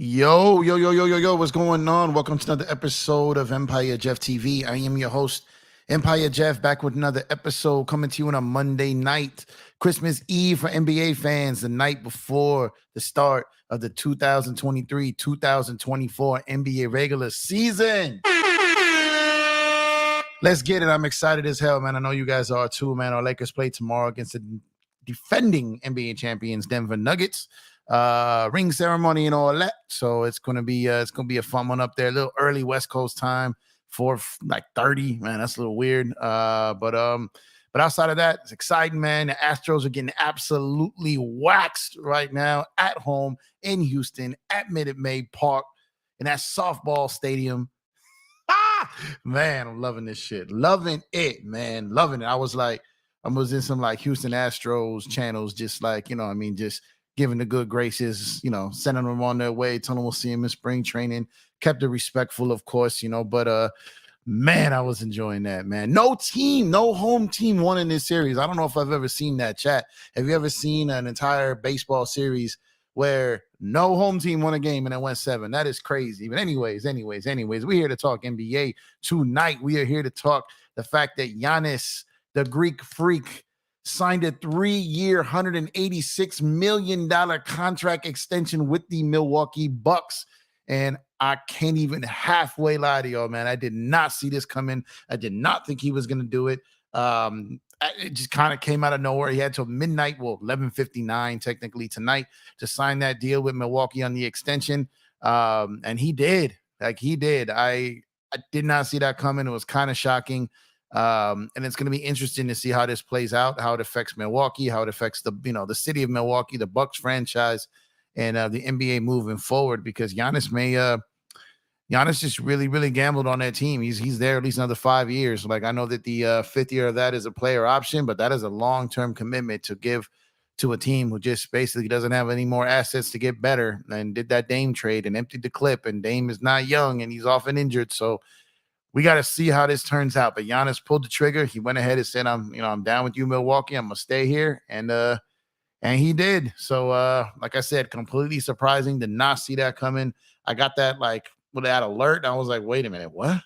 Yo, what's going on? Welcome to another episode of Empire Jeff TV. I am your host, Empire Jeff, back with another episode coming to you on a Monday night, Christmas Eve for NBA fans, the night before the start of the 2023-2024 NBA regular season. Let's get it. I'm excited as hell, man. I know you guys are too, man. Our Lakers play tomorrow against the defending NBA champions, Denver Nuggets. Ring ceremony and all that. So it's gonna be a fun one up there. A little early West Coast time, 4:30. Man, that's a little weird. But outside of that, it's exciting, man. The Astros are getting absolutely waxed right now at home in Houston at Minute Maid Park in that softball stadium. Man, I'm loving this shit. Loving it, man. Loving it. I was in some like Houston Astros channels, just like, just giving the good graces, sending them on their way, telling them we'll see them in spring training. Kept it respectful, of course, but man, I was enjoying that, man. No home team won in this series. I don't know if I've ever seen that, chat. Have you ever seen an entire baseball series where no home team won a game and it went 7? That is crazy. But anyways, we're here to talk NBA tonight. We are here to talk the fact that Giannis, the Greek freak, signed a 3-year, $186 million contract extension with the Milwaukee Bucks. And I can't even halfway lie to y'all, man. I did not see this coming. I did not think he was going to do it. It just kind of came out of nowhere. He had till midnight, 11:59 technically tonight, to sign that deal with Milwaukee on the extension. And he did. I did not see that coming. It was kind of shocking. And it's going to be interesting to see how this plays out, how it affects Milwaukee, how it affects the city of Milwaukee, the Bucks franchise, and the NBA moving forward, because Giannis just really, really gambled on that team. He's there at least another 5 years. Like, I know that the 5th year of that is a player option, but that is a long-term commitment to give to a team who just basically doesn't have any more assets to get better, and did that Dame trade and emptied the clip, and Dame is not young and he's often injured. So we got to see how this turns out. But Giannis pulled the trigger. He went ahead and said, I'm down with you, Milwaukee. I'm going to stay here. And he did. So, like I said, completely surprising. Did not see that coming. I got that, with that alert. I was like, wait a minute. What?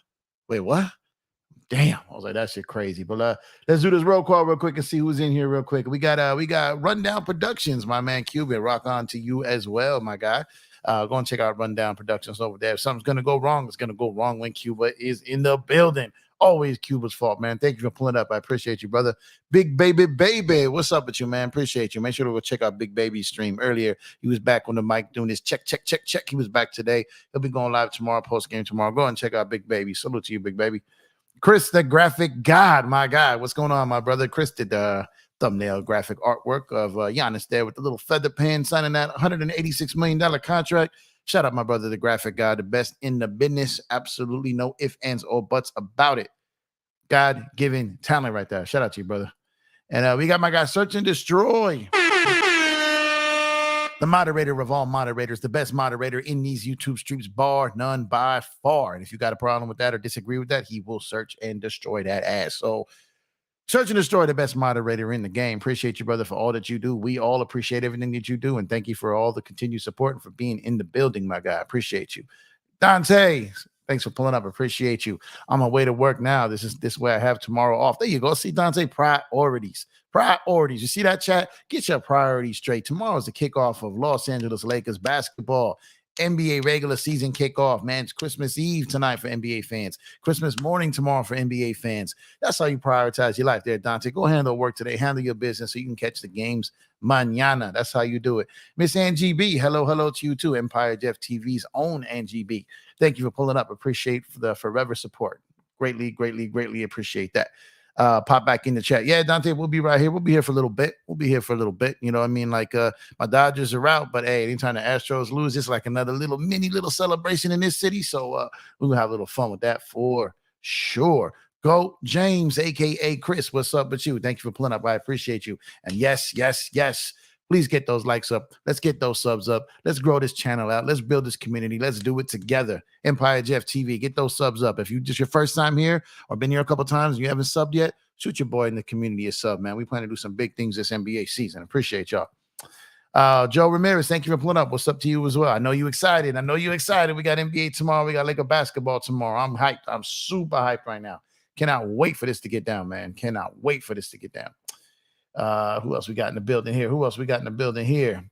Wait, what? Damn. I was like, that shit crazy. But let's do this roll call real quick and see who's in here real quick. We got Rundown Productions, my man Cuban. Rock on to you as well, my guy. Go and check out Rundown Productions over there. If something's going to go wrong, it's going to go wrong when Cuba is in the building. Always Cuba's fault, man. Thank you for pulling up. I appreciate you, brother. Big Baby. What's up with you, man? Appreciate you. Make sure to go check out Big Baby's stream earlier. He was back on the mic doing this check. He was back today. He'll be going live tomorrow, post game tomorrow. Go and check out Big Baby. Salute to you, Big Baby. Chris, the graphic god, my guy. What's going on, my brother? Chris did thumbnail graphic artwork of Giannis there with the little feather pen, signing that $186 million contract. Shout out my brother, the graphic guy, the best in the business. Absolutely no ifs, ands, or buts about it. God-given talent right there. Shout out to you, brother. And we got my guy, Search and Destroy. The moderator of all moderators, the best moderator in these YouTube streams, bar none by far. And if you got a problem with that or disagree with that, he will search and destroy that ass. So, Search and Destroy, the best moderator in the game. Appreciate you, brother, for all that you do. We all appreciate everything that you do, and thank you for all the continued support and for being in the building, my guy. Appreciate you. Dante, thanks for pulling up. Appreciate you. I'm on my way to work now. This way I have tomorrow off. There you go. See, Dante, priorities. You see that, chat? Get your priorities straight. Tomorrow is the kickoff of Los Angeles Lakers basketball. NBA regular season kickoff, man. It's Christmas Eve tonight for NBA fans. Christmas morning tomorrow for NBA fans. That's how you prioritize your life there, Dante. Go handle work today. Handle your business so you can catch the games mañana. That's how you do it. Miss Angie B, hello to you too. Empire Jeff TV's own Angie B. Thank you for pulling up. Appreciate the forever support. Greatly appreciate that. Pop back in the chat. Yeah, Dante, we'll be right here. We'll be here for a little bit. You know what I mean? Like, my Dodgers are out, but hey, anytime the Astros lose, it's like another mini celebration in this city. So we're gonna have a little fun with that for sure. Go James, aka Chris. What's up with you? Thank you for pulling up. I appreciate you. And yes. Please get those likes up. Let's get those subs up. Let's grow this channel out. Let's build this community. Let's do it together. Empire Jeff TV. Get those subs up. If you just your first time here or been here a couple times and you haven't subbed yet, shoot your boy in the community a sub, man. We plan to do some big things this NBA season. Appreciate y'all. Joe Ramirez, thank you for pulling up. What's up to you as well? I know you excited. We got NBA tomorrow. We got Laker basketball tomorrow. I'm hyped. I'm super hyped right now. Cannot wait for this to get down, man. Cannot wait for this to get down. Who else we got in the building here?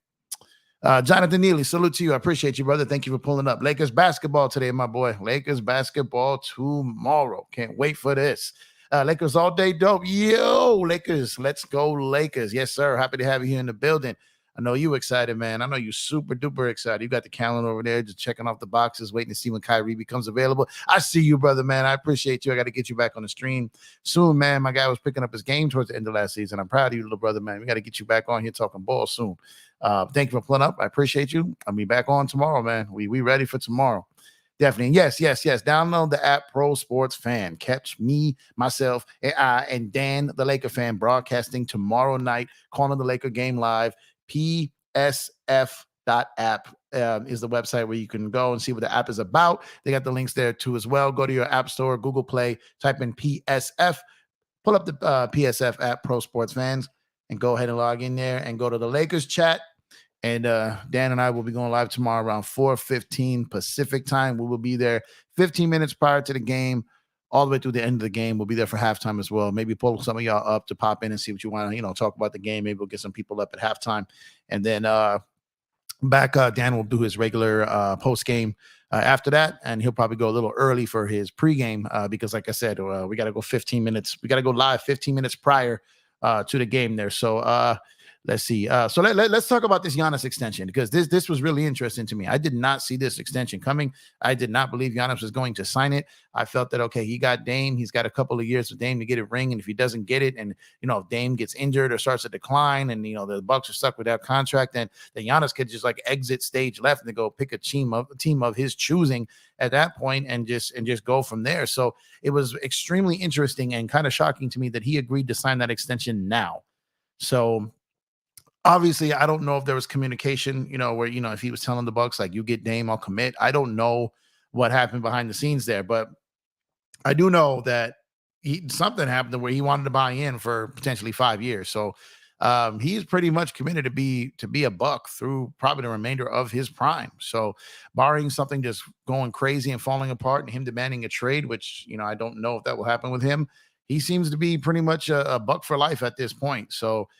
Jonathan Neely, salute to you. I appreciate you, brother. Thank you for pulling up. Lakers basketball today, my boy. Lakers basketball tomorrow. Can't wait for this. Lakers all day dope. Yo, Lakers. Let's go, Lakers. Yes, sir. Happy to have you here in the building. I know you excited, man. I know you super duper excited. You got the calendar over there, just checking off the boxes, waiting to see when Kyrie becomes available. I see you, brother, man. I appreciate you. I got to get you back on the stream soon, man. My guy was picking up his game towards the end of last season. I'm proud of you, little brother, man. We got to get you back on here talking ball soon. Thank you for pulling up. I appreciate you. I'll be back on tomorrow, man. We ready for tomorrow. Definitely. Yes. Download the app Pro Sports Fan. Catch me, myself, and Dan, the Laker fan, broadcasting tomorrow night, calling the Laker game live. PSF.app is the website where you can go and see what the app is about. They got the links there too as well. Go to your app store, Google Play, type in PSF, pull up the PSF app, Pro Sports Fans, and go ahead and log in there and go to the Lakers chat. And Dan and I will be going live tomorrow around 4:15 Pacific time. We will be there 15 minutes prior to the game, all the way through the end of the game. We'll be there for halftime as well. Maybe pull some of y'all up to pop in and see what you want to, talk about the game. Maybe we'll get some people up at halftime. And then Dan will do his regular post game after that. And he'll probably go a little early for his pregame because, like I said, we got to go 15 minutes. We got to go live 15 minutes prior to the game there. So let's see. So let's talk about this Giannis extension, because this was really interesting to me. I did not see this extension coming. I did not believe Giannis was going to sign it. I felt that, okay, he got Dame. He's got a couple of years with Dame to get a ring. And if he doesn't get it, and, if Dame gets injured or starts to decline and, the Bucks are stuck with that contract, then Giannis could just like exit stage left and go pick a team of his choosing at that point and just go from there. So it was extremely interesting and kind of shocking to me that he agreed to sign that extension now. So obviously, I don't know if there was communication, where, if he was telling the Bucks, like, you get Dame, I'll commit. I don't know what happened behind the scenes there, but I do know that something happened where he wanted to buy in for potentially 5 years. So he's pretty much committed to be a Buck through probably the remainder of his prime. So barring something just going crazy and falling apart and him demanding a trade, which, I don't know if that will happen with him, he seems to be pretty much a Buck for life at this point. So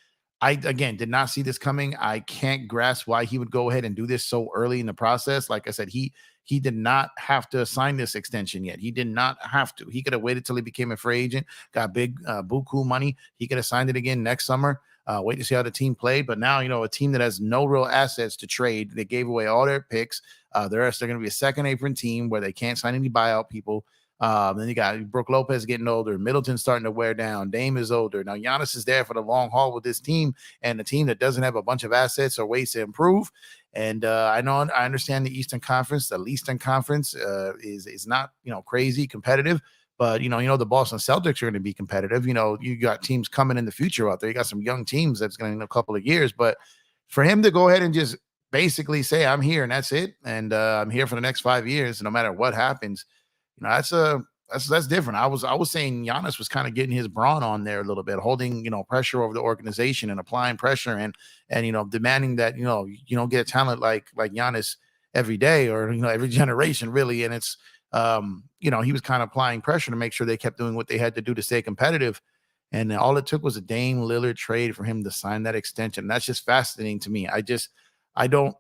I, again, did not see this coming. I can't grasp why he would go ahead and do this so early in the process. Like I said, he did not have to sign this extension yet. He did not have to. He could have waited till he became a free agent, got big buku money. He could have signed it again next summer. Wait to see how the team played. But now, a team that has no real assets to trade. They gave away all their picks. They're going to be a second apron team where they can't sign any buyout people. Then you got Brook Lopez getting older. Middleton's starting to wear down. Dame is older. Now Giannis is there for the long haul with this team, and a team that doesn't have a bunch of assets or ways to improve. And I understand the Eastern Conference. The Eastern Conference is not crazy competitive, but the Boston Celtics are going to be competitive. You got teams coming in the future out there. You got some young teams that's going to in a couple of years. But for him to go ahead and just basically say, I'm here and that's it, and I'm here for the next 5 years, no matter what happens. That's different. I was saying Giannis was kind of getting his brawn on there a little bit, holding, pressure over the organization and applying pressure and demanding that, you don't get a talent like Giannis every day or, every generation really. And it's, he was kind of applying pressure to make sure they kept doing what they had to do to stay competitive. And all it took was a Dame Lillard trade for him to sign that extension. That's just fascinating to me. I don't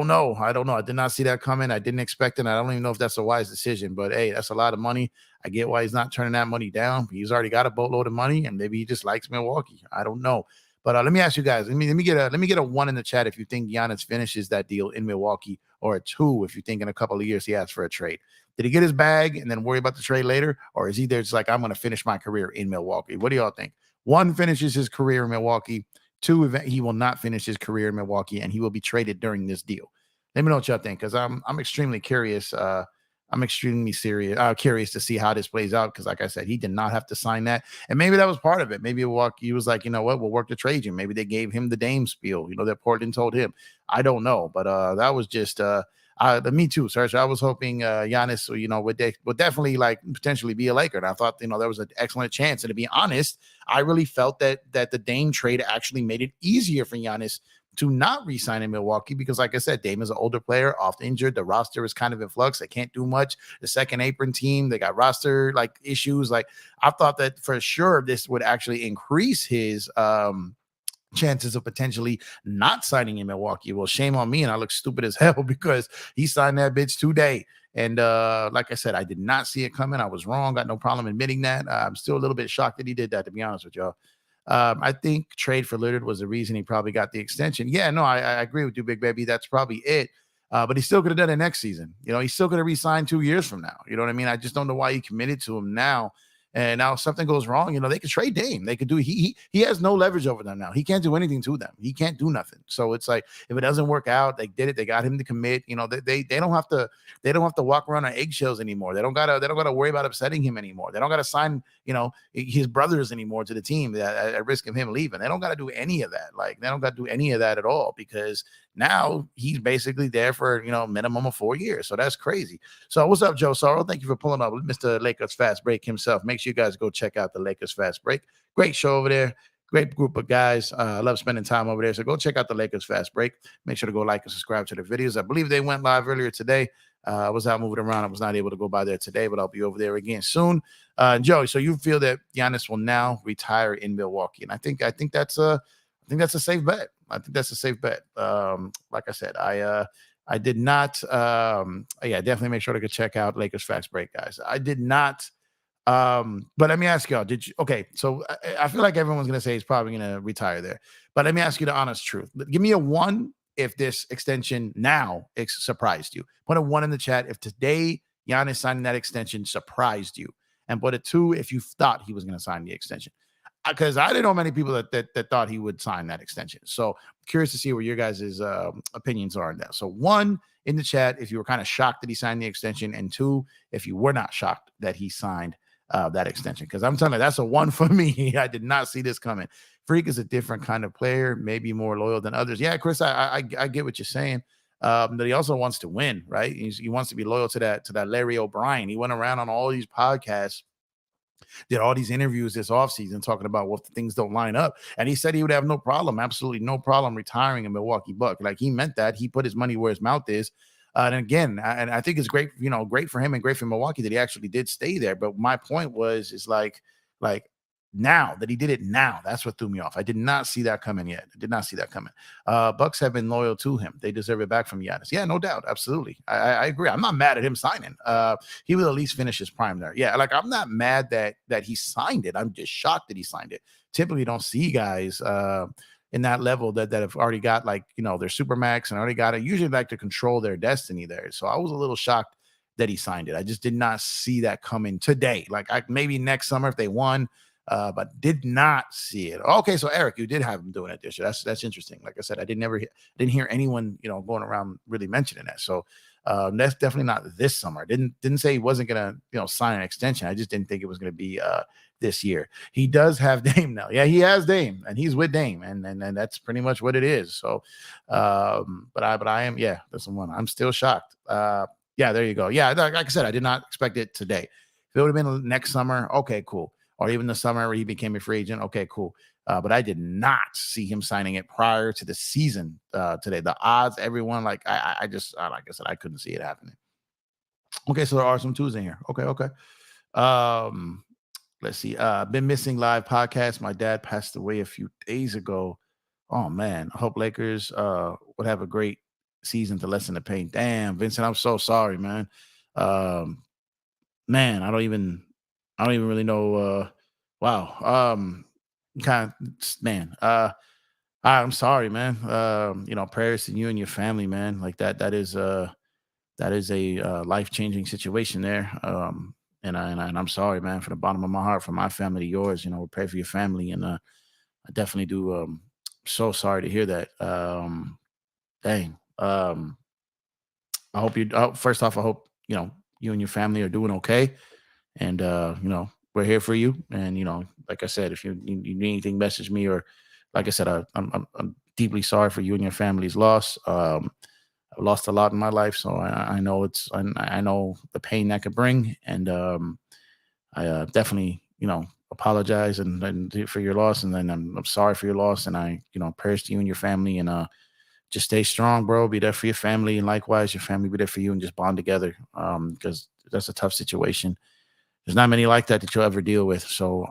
know. I did not see that coming. I didn't expect it. I don't even know if that's a wise decision, but hey, that's a lot of money. I get why he's not turning that money down. He's already got a boatload of money, and maybe he just likes Milwaukee. I don't know. But let me ask you guys. Let me get a 1 in the chat if you think Giannis finishes that deal in Milwaukee, or a 2 if you think in a couple of years he asks for a trade. Did he get his bag and then worry about the trade later, or is he there just like, I'm going to finish my career in Milwaukee? What do y'all think? 1, finishes his career in Milwaukee. 2, he will not finish his career in Milwaukee, and he will be traded during this deal. Let me know what y'all think, because I'm extremely curious. I'm extremely curious to see how this plays out, because like I said, he did not have to sign that, and maybe that was part of it. Maybe he was like, you know what, we'll work the trade you. Maybe they gave him the Dame spiel, that Portland told him. I don't know, but that was just me too, Serge. I was hoping Giannis, would definitely potentially be a Laker, and I thought there was an excellent chance. And to be honest, I really felt that the Dame trade actually made it easier for Giannis to not re-sign in Milwaukee because, like I said, Dame is an older player, often injured. The roster is kind of in flux. They can't do much. The second apron team, they got roster like issues. Like I thought that for sure this would actually increase his chances of potentially not signing in Milwaukee. Well, shame on me, and I look stupid as hell because he signed that bitch today. And like I said, I did not see it coming. I was wrong. Got no problem admitting that. I'm still a little bit shocked that he did that, to be honest with y'all. I think trade for Lillard was the reason he probably got the extension. Yeah, no, I agree with you, Big Baby. That's probably it. But he still could have done it next season. You know, he's still going to re-sign 2 years from now. You know what I mean? I just don't know why he committed to him now. And now if something goes wrong, you know, they could trade Dame. They could do he has no leverage over them now. He can't do anything to them. He can't do nothing. So it's like if it doesn't work out, they did it. They got him to commit. You know, they don't have to walk around on eggshells anymore. They don't gotta worry about upsetting him anymore. They don't gotta sign, you know, his brothers anymore to the team at risk of him leaving. They don't gotta do any of that. Like they don't gotta do any of that at all because now he's basically there for, you know, minimum of 4 years. So that's crazy. So what's up, Joe Sorrow? Thank you for pulling up with Mr. Lakers Fast Break himself. Make sure you guys go check out the Lakers Fast Break. Great show over there. Great group of guys. I love spending time over there. So go check out the Lakers Fast Break. Make sure to go like and subscribe to the videos. I believe they went live earlier today. I was out moving around. I was not able to go by there today, but I'll be over there again soon. Joey, so you feel that Giannis will now retire in Milwaukee, and I think that's a safe bet. I think that's a safe bet. Like I said, I did not. Definitely make sure to go check out Lakers Fast Break, guys. I did not. But let me ask y'all, did you? Okay, so I feel like everyone's going to say he's probably going to retire there. But let me ask you the honest truth. Give me a 1 if this extension now surprised you. Put a 1 in the chat if today Giannis signing that extension surprised you. And put a 2 if you thought he was going to sign the extension. Because I didn't know many people that thought he would sign that extension. So curious to see where your guys' opinions are on that. So 1 in the chat if you were kind of shocked that he signed the extension, and 2 if you were not shocked that he signed that extension. Because I'm telling you, that's a 1 for me. I did not see this coming. Freak is a different kind of player, maybe more loyal than others. Yeah, Chris, I get what you're saying. But he also wants to win, right? He wants to be loyal to that Larry O'Brien. He went around on all these podcasts, did all these interviews this offseason talking about what things don't line up. And he said he would have no problem, absolutely no problem retiring a Milwaukee Buck. Like he meant that. He put his money where his mouth is. And again, and I think it's great, you know, great for him and great for Milwaukee that he actually did stay there. But my point is like now that he did it now, that's what threw me off. I did not see that coming yet. I did not see that coming. Bucks have been loyal to him. They deserve it back from Giannis. Yeah, no doubt. Absolutely. I agree. I'm not mad at him signing. He will at least finish his prime there. Yeah, like I'm not mad that he signed it. I'm just shocked that he signed it. Typically don't see guys in that level that have already got like, you know, their supermax and already got it. Usually like to control their destiny there. So I was a little shocked that he signed it. I just did not see that coming today. Like maybe next summer if they won, but did not see it. Okay, so Eric, you did have him doing it this year. That's interesting. Like I said, I didn't hear anyone, you know, going around really mentioning that. So that's definitely not this summer. Didn't say he wasn't gonna, you know, sign an extension. I just didn't think it was gonna be this year. He does have Dame now. Yeah, he has Dame, and he's with Dame, and that's pretty much what it is. So, but I am, yeah, that's the one. I'm still shocked. Yeah, there you go. Yeah, like I said, I did not expect it today. If it would have been next summer, okay, cool. Or even the summer where he became a free agent, okay, cool. But I did not see him signing it prior to the season today. The odds, everyone, like I just, like I said, I couldn't see it happening. Okay, so there are some 2s in here. Okay. Let's see. Been missing live podcasts. My dad passed away a few days ago. Oh man, I hope Lakers would have a great season to lessen the pain. Damn, Vincent, I'm so sorry, man. Man, I don't even really know. Wow. Kind of, man. I'm sorry, man. You know, prayers to you and your family, man. Like that is a life-changing situation there. And I'm sorry, man, from the bottom of my heart, from my family to yours. You know, we pray for your family, and I definitely do. So sorry to hear that. Dang. I hope you. First off, I hope you know you and your family are doing okay, and you know we're here for you. And you know, like I said, if you need anything, message me. Or like I said, I'm deeply sorry for you and your family's loss. I've lost a lot in my life, so I know I know the pain that could bring, and I definitely, you know, apologize and for your loss, and then I'm sorry for your loss, and I prayers to you and your family, and just stay strong, bro. Be there for your family, and likewise, your family be there for you, and just bond together. Because that's a tough situation. There's not many like that you'll ever deal with. So,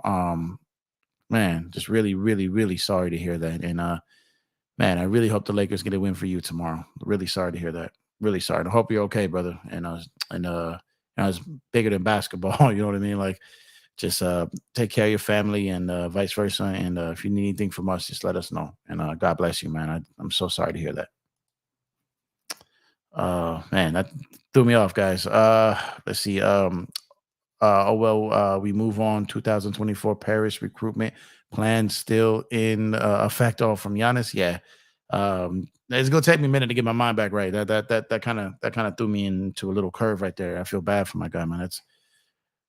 man, just really, really, really sorry to hear that. And man, I really hope the Lakers get a win for you tomorrow. Really sorry to hear that. Really sorry. I hope you're okay, brother. And it's bigger than basketball. You know what I mean? Like, just take care of your family and vice versa. And if you need anything from us, just let us know. And God bless you, man. I'm so sorry to hear that. Man, that threw me off, guys. Let's see. We move on. 2024 Paris recruitment plan still in effect. All from Giannis. Yeah. It's gonna take me a minute to get my mind back right. That kind of threw me into a little curve right there. I feel bad for my guy, man.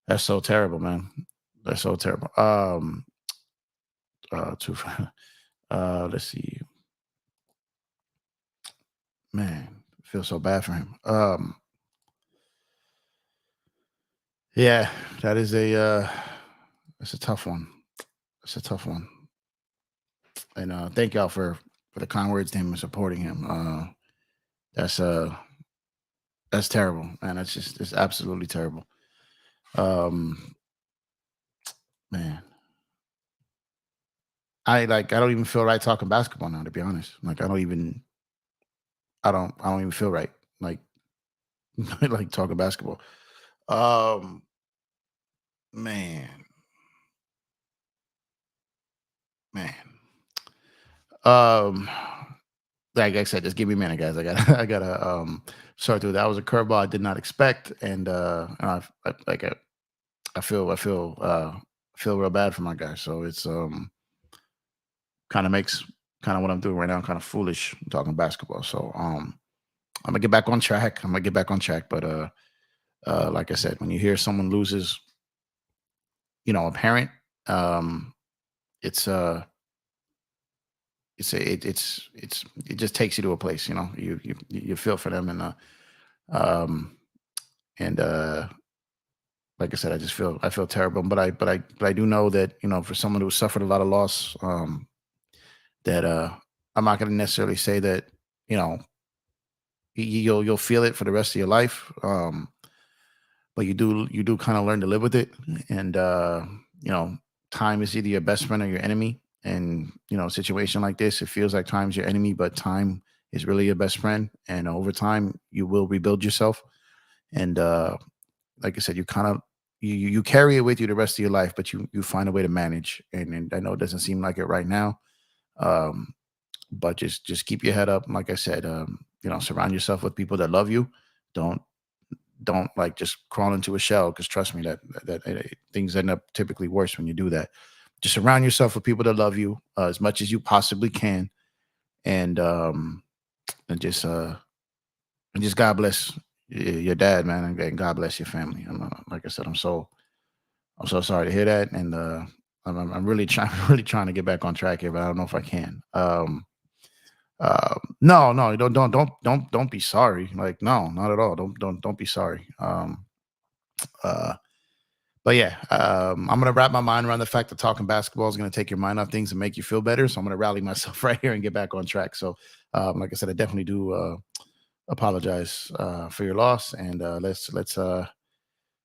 That's so terrible, man. That's so terrible. To let's see, man. I feel so bad for him. Yeah, that is it's a tough one. It's a tough one. And thank y'all for the kind words to him and supporting him. That's terrible, man. It's absolutely terrible. Man. I don't even feel right talking basketball now, to be honest. Like I don't even feel right. Like like talking basketball. Um man. Man. Um like I said, just give me a minute, guys. I gotta sort through that. Was a curveball I did not expect, and I feel real bad for my guy. So it's kind of makes kind of what I'm doing right now kind of foolish talking basketball. So I'm gonna get back on track. But like I said, when you hear someone loses, a parent, it's it just takes you to a place, you feel for them, um and like I said, I feel terrible, but I do know that, for someone who suffered a lot of loss, that I'm not going to necessarily say that, you know you'll feel it for the rest of your life, but you do kind of learn to live with it. And time is either your best friend or your enemy. And a situation like this, it feels like time's your enemy, but time is really your best friend. And over time, you will rebuild yourself. And like I said, you kind of you carry it with you the rest of your life, but you find a way to manage. And I know it doesn't seem like it right now, um, but just keep your head up. Like I said, surround yourself with people that love you. Don't don't like just crawl into a shell, because trust me, that things end up typically worse when you do that. Just surround yourself with people that love you as much as you possibly can, and and just uh and just God bless your dad, man, and God bless your family. Like I said, I'm so sorry to hear that, and I'm really trying really trying to get back on track here, but I don't know if I can. No, don't be sorry. Like, no, not at all. Don't be sorry. Uh, but yeah, I'm gonna wrap my mind around the fact that talking basketball is gonna take your mind off things and make you feel better. So I'm gonna rally myself right here and get back on track. So, like I said, I definitely do apologize for your loss, and let's. All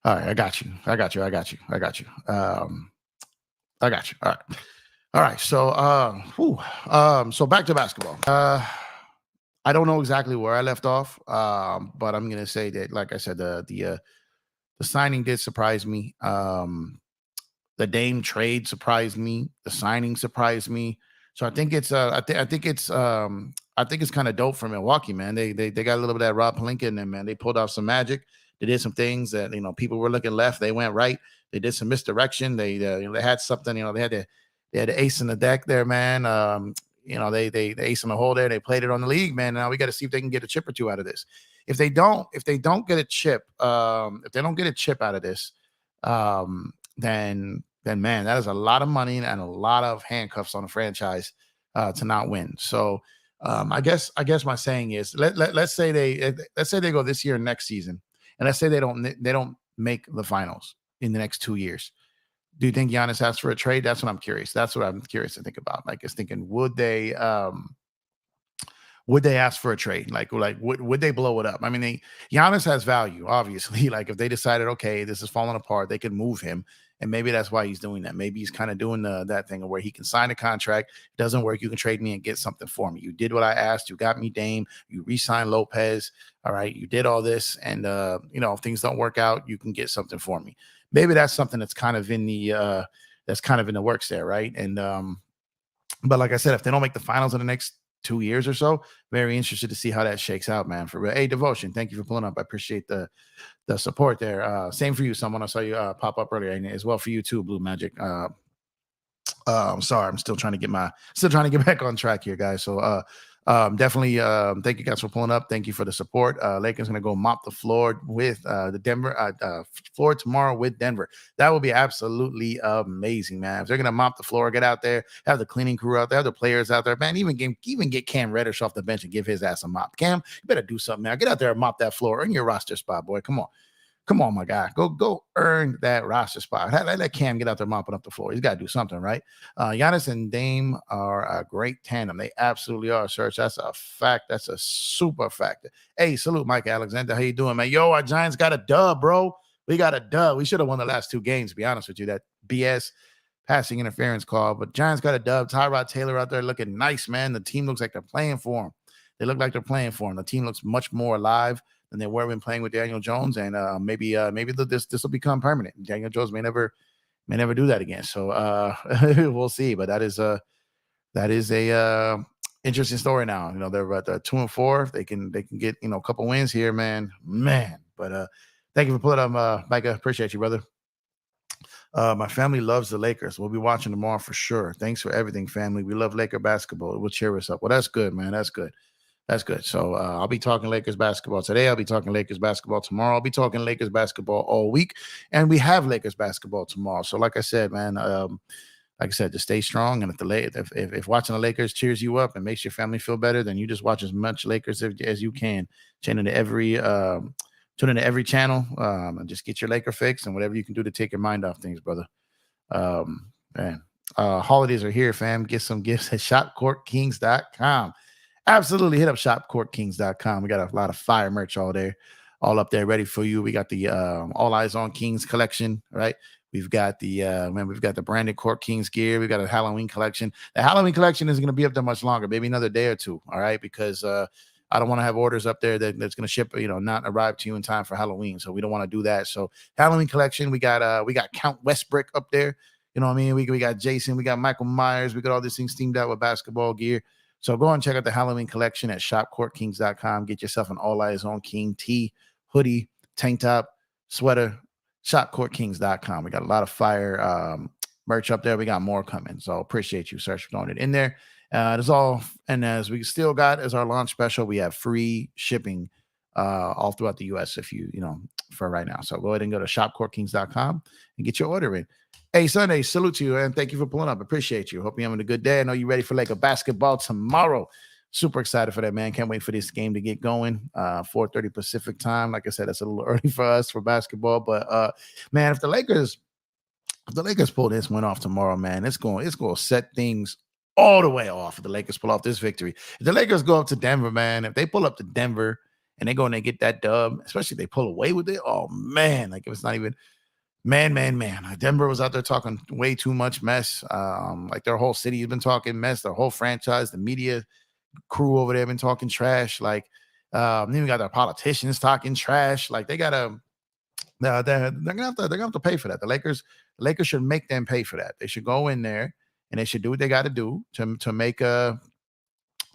right, I got you. I got you. I got you. I got you. I got you. All right. All right. So, so back to basketball. I don't know exactly where I left off, but I'm gonna say that, like I said, the signing did surprise me. The Dame trade surprised me. The signing surprised me. So I think it's I think it's kind of dope for Milwaukee, man. They got a little bit of that Rob Pelinka in them, man. They pulled off some magic. They did some things that people were looking left, they went right. They did some misdirection. They had something. They had the ace in the deck there, man. They ace in the hole there. They played it on the league, man. Now we got to see if they can get a chip or two out of this. If they don't get a chip, if they don't get a chip out of this, then man, that is a lot of money and a lot of handcuffs on a franchise to not win. So I guess my saying is, let's say they go this year and next season, and let's say they don't make the finals in the next 2 years. Do you think Giannis asked for a trade? That's what I'm curious. That's what I'm curious to think about. Like, is thinking, would they ask for a trade? Like would they blow it up? I mean, Giannis has value, obviously. Like if they decided, okay, this is falling apart, they could move him. And maybe that's why he's doing that. Maybe he's kind of doing that thing where he can sign a contract. It doesn't work. You can trade me and get something for me. You did what I asked. You got me Dame. You re-signed Lopez. All right. You did all this. And, if things don't work out, you can get something for me. Maybe that's something that's kind of in the works there. Right. And, but like I said, if they don't make the finals in the next 2 years or so, very interested to see how that shakes out, man. For real. Hey, Devotion, thank you for pulling up. I appreciate the support there. Same for you. Someone I saw you pop up earlier, and as well for you too, Blue Magic. I'm sorry, I'm still trying to get back on track here, guys. So definitely thank you guys for pulling up. Thank you for the support. Lakers gonna go mop the floor with the Denver floor tomorrow with Denver. That would be absolutely amazing, man. If they're gonna mop the floor, get out there, have the cleaning crew out there, have the players out there, man. Even get Cam Reddish off the bench and give his ass a mop. Cam, you better do something now. Get out there and mop that floor. Earn your roster spot, boy. Come on, my guy. Go earn that roster spot. Let Cam get out there mopping up the floor. He's got to do something, right? Giannis and Dame are a great tandem. They absolutely are, Serge. That's a fact. That's a super fact. Hey, salute, Mike Alexander. How you doing, man? Yo, our Giants got a dub, bro. We got a dub. We should have won the last 2 games, to be honest with you. That BS passing interference call. But Giants got a dub. Tyrod Taylor out there looking nice, man. The team looks like they're playing for him. They look like they're playing for him. The team looks much more alive than they were when playing with Daniel Jones, and maybe this will become permanent. Daniel Jones may never do that again. So we'll see. But that is a interesting story now. They're at 2-4. They can get a couple wins here, man. But thank you for pulling up, Micah. Appreciate you, brother. My family loves the Lakers. We'll be watching tomorrow for sure. Thanks for everything, family. We love Laker basketball. It will cheer us up. Well, that's good, man. That's good. That's good. So I'll be talking Lakers basketball today. I'll be talking Lakers basketball tomorrow. I'll be talking Lakers basketball all week. And we have Lakers basketball tomorrow. So like I said, man, just stay strong. And if watching the Lakers cheers you up and makes your family feel better, then you just watch as much Lakers as you can. Tune into every channel and just get your Laker fix and whatever you can do to take your mind off things, brother. Man, holidays are here, fam. Get some gifts at shopcourtkings.com. Absolutely. Hit up shopcourtkings.com. We got a lot of fire merch all up there ready for you. We got the All Eyes on Kings collection, right? We've got the branded Court Kings gear. We've got a Halloween collection. The Halloween collection isn't going to be up there much longer, maybe another day or two, all right? Because I don't want to have orders up there that's going to ship, not arrive to you in time for Halloween. So we don't want to do that. So Halloween collection, we got Count Westbrook up there. You know what I mean? We got Jason, we got Michael Myers, we got all these things themed out with basketball gear. So go and check out the Halloween collection at shopcourtkings.com. Get yourself an All Eyes on King tee, hoodie, tank top, sweater, shopcourtkings.com. We got a lot of fire merch up there. We got more coming. So appreciate you, Serge, for throwing it in there. That's all. And as we still got as our launch special, we have free shipping all throughout the U.S. if for right now. So go ahead and go to shopcourtkings.com and get your order in. Hey, Sunday, salute to you, and thank you for pulling up. Appreciate you. Hope you're having a good day. I know you're ready for Laker basketball tomorrow. Super excited for that, man. Can't wait for this game to get going. 4:30 Pacific time. Like I said, that's a little early for us for basketball. But man, if the Lakers pull this win off tomorrow, man, it's going to set things all the way off. If the Lakers pull off this victory, if the Lakers go up to Denver, man, if they pull up to Denver and they go and they get that dub, especially if they pull away with it, oh man, like if it's not even. Man. Denver was out there talking way too much mess. Like their whole city has been talking mess. Their whole franchise, the media crew over there been talking trash. Like, then we got their politicians talking trash. Like they're gonna have to pay for that. The Lakers should make them pay for that. They should go in there and they should do what they got to do to make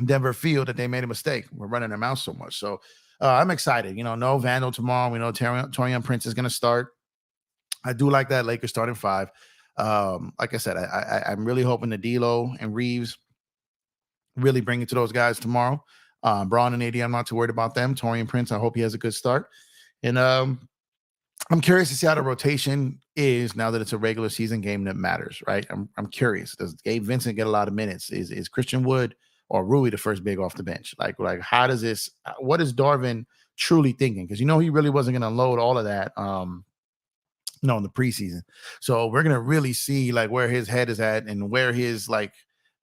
Denver feel that they made a mistake. We're running their mouth so much. So I'm excited. No Vandal tomorrow. We know Torian Prince is gonna start. I do like that Lakers starting 5. Like I said, I'm really hoping the D'Lo and Reeves really bring it to those guys tomorrow. Braun and AD, I'm not too worried about them. Torian Prince, I hope he has a good start. And I'm curious to see how the rotation is now that it's a regular season game that matters, right? I'm curious. Does Gabe Vincent get a lot of minutes? Is Christian Wood or Rui the first big off the bench? Like how does this? What is Darvin truly thinking? Because he really wasn't going to load all of that. No, in the preseason. So we're gonna really see like where his head is at and where his like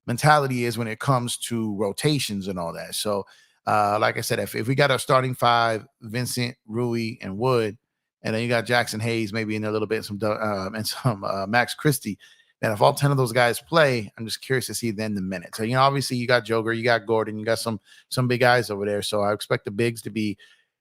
mentality is when it comes to rotations and all that. So like I said, if we got our starting five, Vincent, Rui, and Wood, and then you got Jackson Hayes maybe in a little bit, and some Max Christie. And if all 10 of those guys play, I'm just curious to see then the minutes. So, you know, obviously you got Joker, you got Gordon, you got some big guys over there. So I expect the bigs to be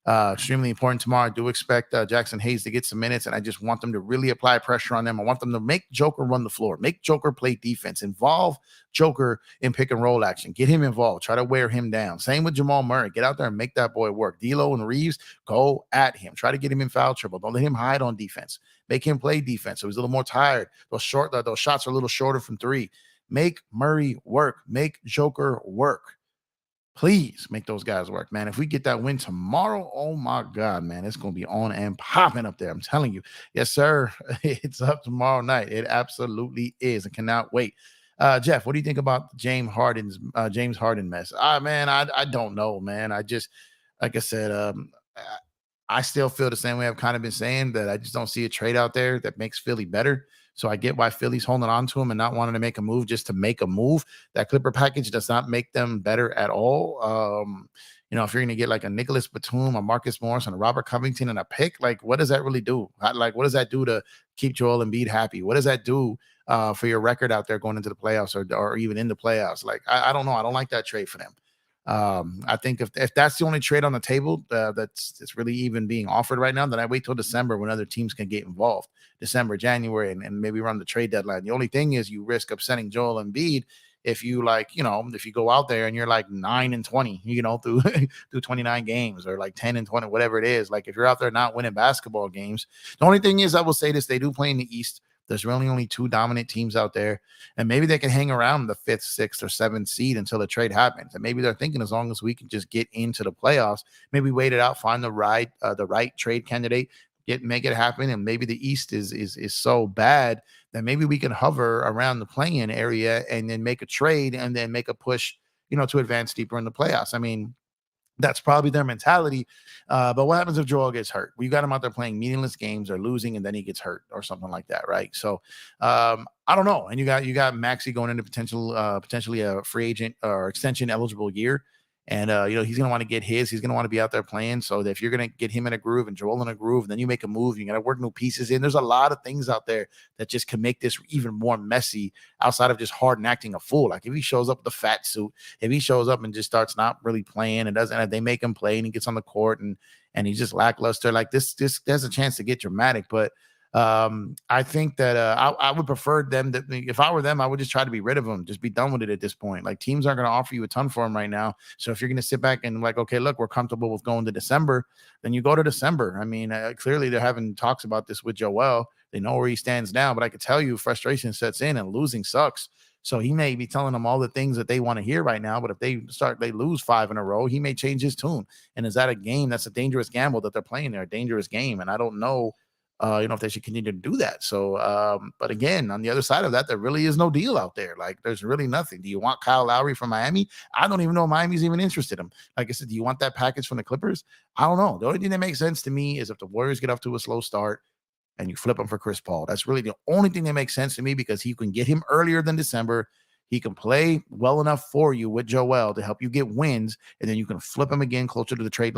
extremely important tomorrow. I do expect Jackson Hayes to get some minutes, and I just want them to really apply pressure on them. I want them to make Joker run the floor, make Joker play defense, involve Joker in pick and roll action, get him involved, try to wear him down. Same with Jamal Murray. Get out there and make that boy work. D'Lo and Reeves, go at him. Try to get him in foul trouble. Don't let him hide on defense. Make him play defense. So he's a little more tired. Those shots are a little shorter from three. Make Murray work. Make Joker work. Please make those guys work, man. If we get that win tomorrow, oh my God, man, it's going to be on and popping up there. I'm telling you. Yes, sir. It's up tomorrow night. It absolutely is. I cannot wait. Jeff, what do you think about James Harden mess? Man, I don't know, man. I just, like I said, I still feel the same way I've kind of been saying, that I just don't see a trade out there that makes Philly better. So I get why Philly's holding on to him and not wanting to make a move just to make a move. That Clipper package does not make them better at all. You know, if you're going to get like a Nicholas Batum, a Marcus Morris, and a Robert Covington and a pick, like what does that really do? Like what does that do to keep Joel Embiid happy? What does that do for your record out there going into the playoffs or even in the playoffs? Like I don't know. I don't like that trade for them. I think if that's the only trade on the table that's really even being offered right now, then I wait till December when other teams can get involved. December, January, and maybe run the trade deadline. The only thing is you risk upsetting Joel Embiid if you if you go out there and you're like 9-20, through through 29 games, or like 10-20, whatever it is. Like if you're out there not winning basketball games, the only thing is I will say this: they do play in the East. There's really only two dominant teams out there, and maybe they can hang around the 5th, 6th, or 7th seed until the trade happens. And maybe they're thinking as long as we can just get into the playoffs, maybe wait it out, find the right trade candidate, make it happen. And maybe the East is so bad that maybe we can hover around the play-in area and then make a trade and then make a push, to advance deeper in the playoffs. I mean, that's probably their mentality. But what happens if Joel gets hurt? We got him out there playing meaningless games or losing, and then he gets hurt or something like that, right? So I don't know. And you got Maxey going into potentially a free agent or extension eligible year. And he's gonna want to get his. He's gonna want to be out there playing. So that if you're gonna get him in a groove and Joel in a groove, and then you make a move, you gotta work new pieces in. There's a lot of things out there that just can make this even more messy outside of just Harden acting a fool. Like if he shows up with a fat suit, if he shows up and just starts not really playing and doesn't, they make him play and he gets on the court and he's just lackluster. Like this, there's a chance to get dramatic, but. I think that I would prefer them that if I were them, I would just try to be rid of them, just be done with it at this point. Like teams aren't going to offer you a ton for him right now. So if you're going to sit back and like, okay, look, we're comfortable with going to December, then you go to December. I mean, clearly they're having talks about this with Joel. They know where he stands now, but I could tell you frustration sets in and losing sucks. So he may be telling them all the things that they want to hear right now, but if they lose 5 in a row, he may change his tune. And is that a game? That's a dangerous gamble that they're playing there, a dangerous game. And I don't know. If they should continue to do that. So, but again, on the other side of that, there really is no deal out there. Like, there's really nothing. Do you want Kyle Lowry from Miami? I don't even know if Miami's even interested in him. Like I said, do you want that package from the Clippers? I don't know. The only thing that makes sense to me is if the Warriors get off to a slow start and you flip him for Chris Paul. That's really the only thing that makes sense to me, because you can get him earlier than December. He can play well enough for you with Joel to help you get wins, and then you can flip him again closer to the trade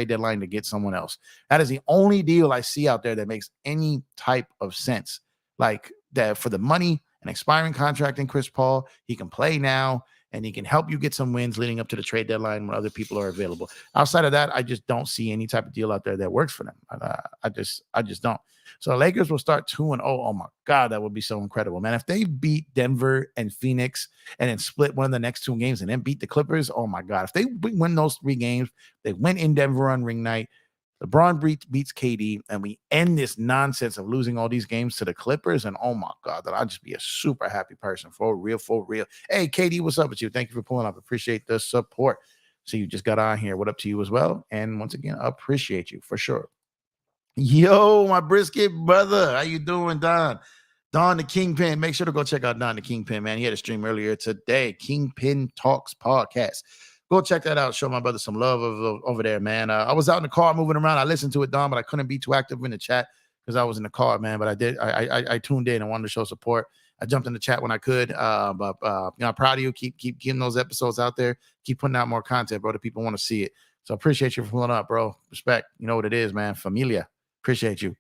deadline to get someone else. That is the only deal I see out there that makes any type of sense. Like that for the money, an expiring contract in Chris Paul, he can play now, and he can help you get some wins leading up to the trade deadline when other people are available. Outside of that, I just don't see any type of deal out there that works for them. I just don't. So the Lakers will start 2-0. Oh my God, that would be so incredible, man. If they beat Denver and Phoenix and then split one of the next 2 games and then beat the Clippers, oh my God. If they win those 3 games, they win in Denver on ring night, LeBron beats KD, and we end this nonsense of losing all these games to the Clippers, and oh my God, that I'd just be a super happy person. For real. Hey, KD, what's up with you? Thank you for pulling up. Appreciate the support. So you just got on here. What up to you as well? And once again, appreciate you for sure. Yo, my brisket brother. How you doing, Don? Don the Kingpin. Make sure to go check out Don the Kingpin, man. He had a stream earlier today. Kingpin Talks Podcast. Go check that out. Show my brother some love over there, man. I was out in the car moving around. I listened to it, Don, but I couldn't be too active in the chat because I was in the car, man. But I tuned in and wanted to show support. I jumped in the chat when I could. But I'm proud of you. Keep getting those episodes out there. Keep putting out more content, bro. The people want to see it. So appreciate you for pulling up, bro. Respect. You know what it is, man. Familia. Appreciate you.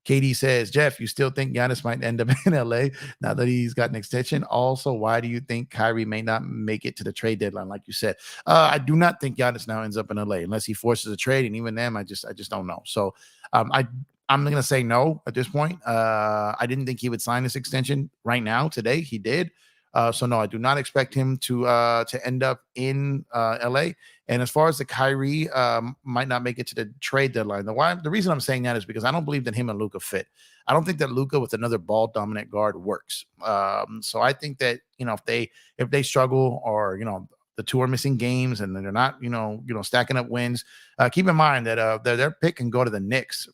KD says, Jeff, you still think Giannis might end up in LA now that he's got an extension? Also, why do you think Kyrie may not make it to the trade deadline, like you said? I do not think Giannis now ends up in LA unless he forces a trade, and even then, I just don't know. So I'm going to say no at this point. I didn't think he would sign this extension right now today. He did. So no, I do not expect him to end up in LA. And as far as the Kyrie might not make it to the trade deadline, the reason I'm saying that is because I don't believe that him and Luka fit. I don't think that Luka with another ball dominant guard works. So I think that if they struggle, or the two are missing games and they're not stacking up wins, keep in mind that their pick can go to the Knicks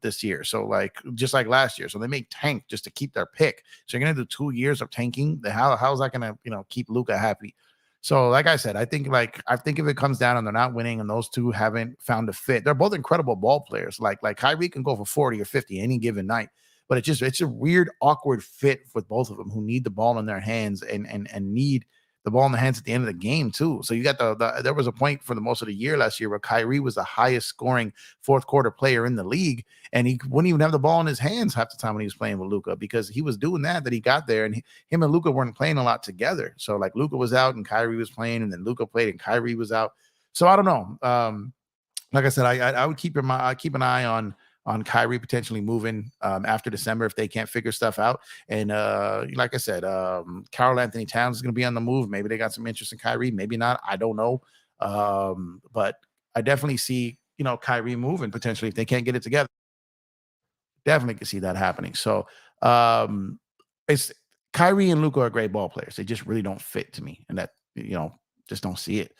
this year. So just like last year. So they may tank just to keep their pick. So you're gonna do 2 years of tanking. How's that gonna keep Luka happy? So like I said, I think if it comes down and they're not winning and those two haven't found a fit, they're both incredible ball players. Like Kyrie can go for 40 or 50 any given night, but it's a weird, awkward fit with both of them who need the ball in their hands and need the ball in the hands at the end of the game too. So you got there was a point for the most of the year last year where Kyrie was the highest scoring fourth quarter player in the league, and he wouldn't even have the ball in his hands half the time when he was playing with Luka, because he was doing that he got there, and him and Luka weren't playing a lot together. So Luka was out and Kyrie was playing, and then Luka played and Kyrie was out. So I don't know. Like I said, I would keep an eye on Kyrie potentially moving after December if they can't figure stuff out. And like I said, Karl Anthony Towns is going to be on the move. Maybe they got some interest in Kyrie, maybe not. I don't know. But I definitely see, Kyrie moving potentially if they can't get it together. Definitely can see that happening. So it's Kyrie and Luka are great ball players. They just really don't fit to me, and that just don't see it.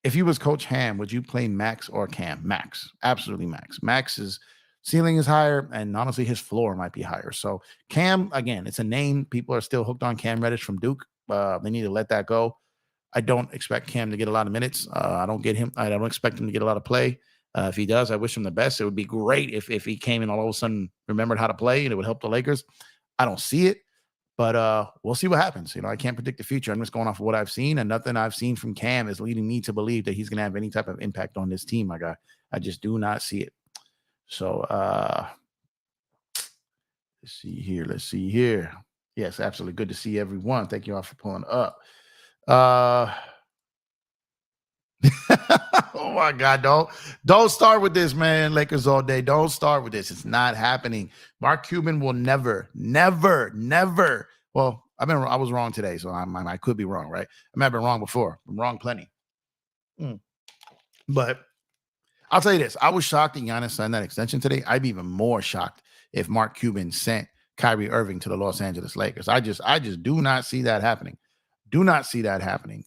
If you was Coach Ham, would you play Max or Cam? Max, absolutely Max. Max's ceiling is higher, and honestly, his floor might be higher. So Cam, again, it's a name. People are still hooked on Cam Reddish from Duke. They need to let that go. I don't expect Cam to get a lot of minutes. I don't expect him to get a lot of play. If he does, I wish him the best. It would be great if he came and all of a sudden remembered how to play, and it would help the Lakers. I don't see it. But we'll see what happens. I can't predict the future. I'm just going off of what I've seen, and nothing I've seen from Cam is leading me to believe that he's going to have any type of impact on this team, my guy. I just do not see it. So let's see here. Yes, absolutely. Good to see everyone. Thank you all for pulling up. Oh my God, don't start with this, man. Lakers all day. Don't start with this. It's not happening. Mark Cuban will never. Well, I was wrong today, so I could be wrong, right? I might have been wrong before. I'm wrong plenty. But I'll tell you this. I was shocked that Giannis signed that extension today. I'd be even more shocked if Mark Cuban sent Kyrie Irving to the Los Angeles Lakers. I just do not see that happening. Do not see that happening.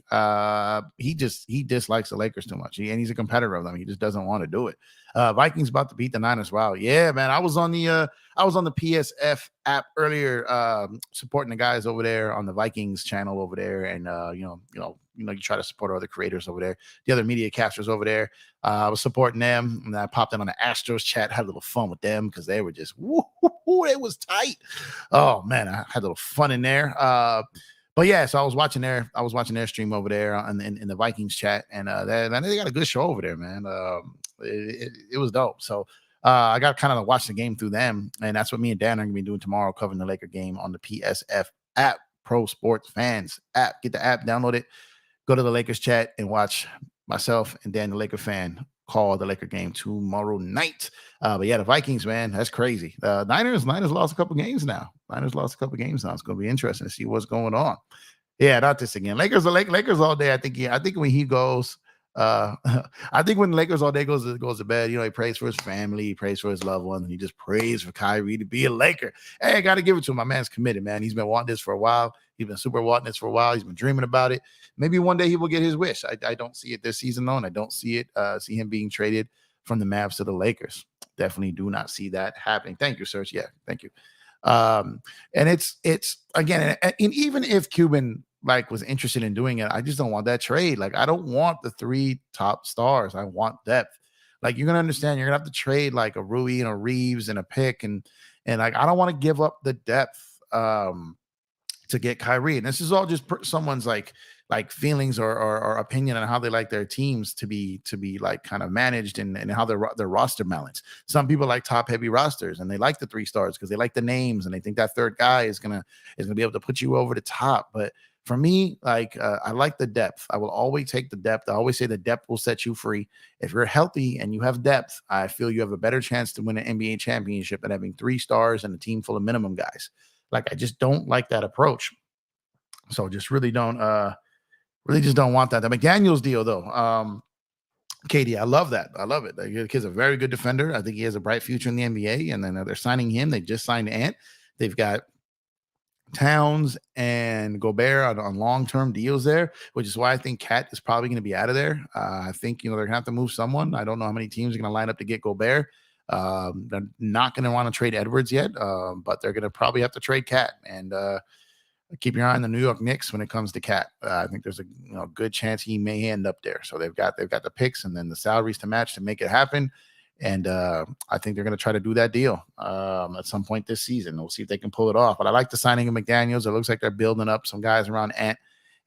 He dislikes the Lakers too much. And he's a competitor of them. He just doesn't want to do it. Vikings about to beat the Niners. Wow. Yeah, man. I was on the PSF app earlier, supporting the guys over there on the Vikings channel over there. And you try to support other creators over there, the other media casters over there. I was supporting them, and I popped in on the Astros chat, had a little fun with them because they were just it was tight. Oh man, I had a little fun in there. But yeah, so I was watching their stream over there in the Vikings chat, and they got a good show over there, man. It was dope. So I got kind of watch the game through them, and that's what me and Dan are gonna be doing tomorrow, covering the Laker game on the PSF app, Pro Sports Fans app. Get the app, download it, go to the Lakers chat, and watch myself and Dan, the Laker fan, call the Laker game tomorrow night. But yeah, the Vikings, man, that's crazy. Niners lost a couple games now. It's going to be interesting to see what's going on. Yeah, not this again. Lakers all day. I think when he goes, I think when Lakers all day goes to bed, he prays for his family, he prays for his loved ones, and he just prays for Kyrie to be a Laker. Hey, I got to give it to him. My man's committed, man. He's been wanting this for a while. He's been super wanting this for a while. He's been dreaming about it. Maybe one day he will get his wish. I don't see it this season, though, and I don't see him being traded from the Mavs to the Lakers. Definitely do not see that happening. Thank you, Serge. Yeah, thank you. And it's again, and even if Cuban was interested in doing it, I just don't want that trade. I don't want the 3 top stars. I want depth. Like, you're gonna understand you're gonna have to trade like a Rui and a Reeves and a pick, and like, I don't want to give up the depth to get Kyrie. And this is all just someone's like feelings or opinion on how they like their teams to be like kind of managed, and how their roster balance. Some people like top heavy rosters, and they like the 3 stars because they like the names, and they think that third guy is gonna be able to put you over the top. But for me, like, I like the depth. I will always take the depth. I always say the depth will set you free. If you're healthy and you have depth, I feel you have a better chance to win an NBA championship than having 3 stars and a team full of minimum guys. Like, I just don't like that approach. So just really just don't want that. The McDaniels deal, though, Katie, I love that. I love it. The kid's a very good defender. I think he has a bright future in the NBA. And then they're signing him. They just signed Ant. They've got Towns and Gobert on long-term deals there, which is why I think Cat is probably going to be out of there. I think, they're going to have to move someone. I don't know how many teams are going to line up to get Gobert. They're not going to want to trade Edwards yet, but they're going to probably have to trade Cat. And keep your eye on the New York Knicks when it comes to Cat. I think there's a good chance he may end up there. So they've got the picks and then the salaries to match to make it happen. And I think they're going to try to do that deal at some point this season. We'll see if they can pull it off. But I like the signing of McDaniels. It looks like they're building up some guys around Ant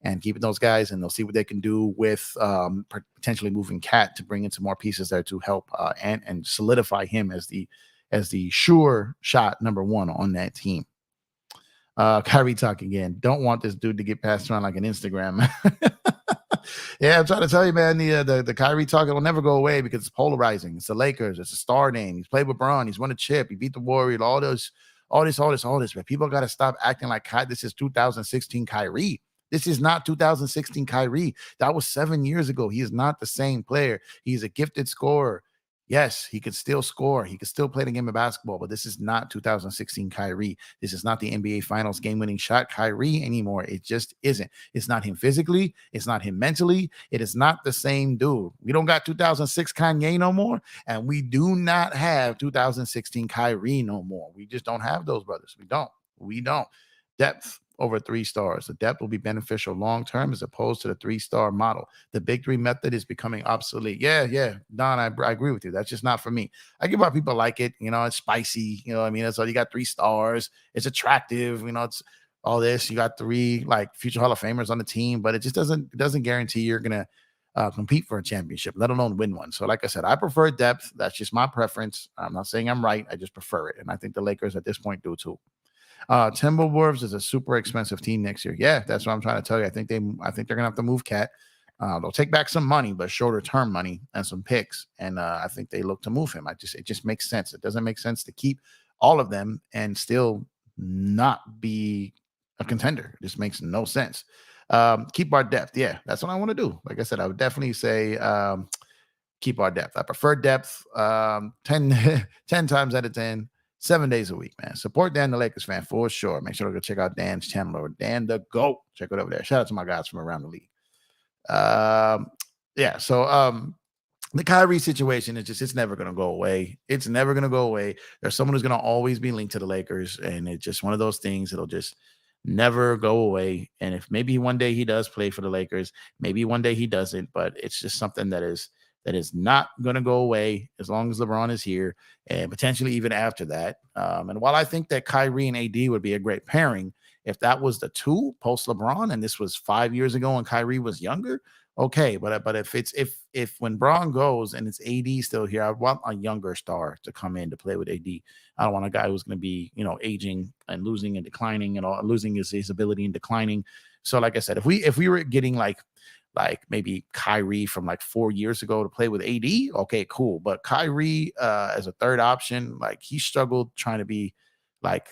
and keeping those guys, and they'll see what they can do with potentially moving Cat to bring in some more pieces there to help Ant and solidify him as the sure shot number 1 on that team. Kyrie talk again. Don't want this dude to get passed around like an Instagram. Yeah, I'm trying to tell you, man, the Kyrie talk, it'll never go away because it's polarizing. It's the Lakers. It's a star name. He's played with Braun. He's won a chip. He beat the Warriors. All this. Man. People got to stop acting like this is 2016 Kyrie. This is not 2016 Kyrie. That was 7 years ago. He is not the same player. He's a gifted scorer. Yes, he could still score. He could still play the game of basketball, but this is not 2016 Kyrie. This is not the NBA Finals game-winning shot Kyrie anymore. It just isn't. It's not him physically. It's not him mentally. It is not the same dude. We don't got 2006 Kanye no more, and we do not have 2016 Kyrie no more. We just don't have those brothers. We don't. Depth over 3 stars. The depth will be beneficial long-term as opposed to the 3-star model. The big 3 method is becoming obsolete. Yeah. Don, I agree with you. That's just not for me. I get why people like it. It's spicy. That's all. You got 3 stars. It's attractive. It's all this. You got 3 like future Hall of Famers on the team, but it just doesn't guarantee you're going to compete for a championship, let alone win one. So like I said, I prefer depth. That's just my preference. I'm not saying I'm right. I just prefer it. And I think the Lakers at this point do too. Timberwolves is a super expensive team next year. Yeah, that's what I'm trying to tell you. I think they're gonna have to move Cat. They'll take back some money, but shorter term money and some picks. And I think they look to move him. It just makes sense. It doesn't make sense to keep all of them and still not be a contender. It just makes no sense. Keep our depth. Yeah, that's what I want to do. Like I said, I would definitely say keep our depth. I prefer depth 10 times out of 10. 7 days a week, man. Support Dan the Lakers fan for sure. Make sure to go check out Dan's channel or Dan the GOAT. Check it over there. Shout out to my guys from around the league. So the Kyrie situation is it's never going to go away. It's never going to go away. There's someone who's going to always be linked to the Lakers, and it's just one of those things that'll just never go away. And if maybe one day he does play for the Lakers, maybe one day he doesn't, but it's just something that is not going to go away as long as LeBron is here and potentially even after that. And while I think that Kyrie and AD would be a great pairing, if that was the 2 post LeBron and this was 5 years ago and Kyrie was younger, okay. But if when Braun goes and it's AD still here, I want a younger star to come in to play with AD. I don't want a guy who's going to be, aging and losing and declining and all, losing his ability and declining. So like I said, if we were getting like maybe Kyrie from like 4 years ago to play with AD, okay, cool. But Kyrie as a third option, like he struggled trying to be like,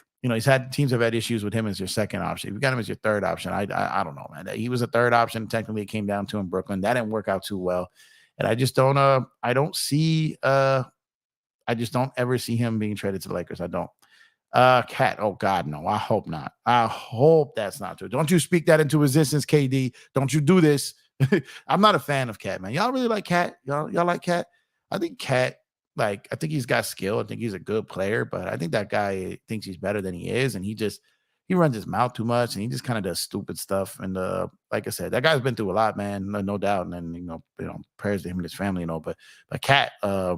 teams have had issues with him as your second option. If you got him as your third option, I don't know, man. He was a third option. Technically, it came down to in Brooklyn. That didn't work out too well. And I just don't ever see him being traded to the Lakers. I don't. Cat. Oh God, no. I hope not. I hope that's not true. Don't you speak that into existence, KD. Don't you do this. I'm not a fan of Cat, man. Y'all really like Cat? Y'all like Cat? I think Cat, I think he's got skill. I think he's a good player, but I think that guy thinks he's better than he is, and he just he runs his mouth too much and he just kind of does stupid stuff. And like I said, that guy's been through a lot, man, no doubt. And then prayers to him and his family, but Cat, I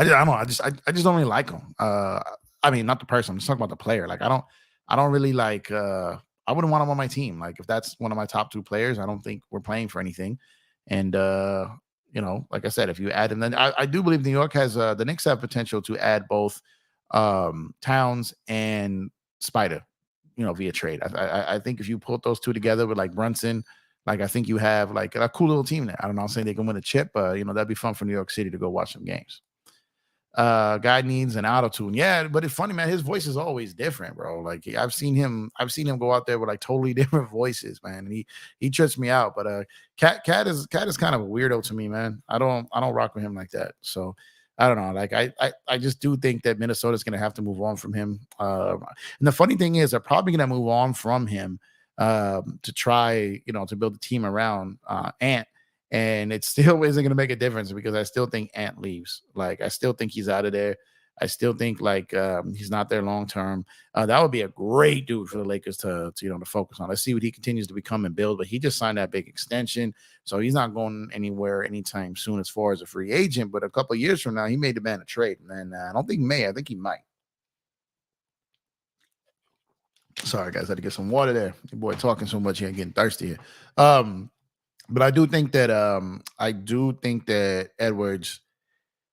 don't know. I just don't really like him. I mean, not the person. I'm just talking about the player. Like I don't really like. I wouldn't want him on my team. Like if that's one of my top two players, I don't think we're playing for anything. And like I said, if you add him, then I do believe New York has the Knicks have potential to add both Towns and Spider, via trade. I think if you put those two together with like Brunson, like I think you have like a cool little team there. I don't know. I'm saying they can win a chip. That'd be fun for New York City to go watch some games. Guy needs an auto tune. Yeah, but it's funny, man. His voice is always different, bro. Like I've seen him go out there with like totally different voices, man. And he trips me out. But Cat is kind of a weirdo to me, man. I don't rock with him like that. So I don't know. Like I just do think that Minnesota's gonna have to move on from him. And the funny thing is they're probably gonna move on from him to try, to build a team around Ant. And it still isn't going to make a difference because I still think Ant leaves. Like, I still think he's out of there. I still think like he's not there long term. That would be a great dude for the Lakers to focus on. Let's see what he continues to become and build. But he just signed that big extension, so he's not going anywhere anytime soon as far as a free agent. But a couple of years from now, he may demand a trade, and I don't think he may. I think he might. Sorry, guys, I had to get some water there. Your boy talking so much here, getting thirsty here. But I do think that Edwards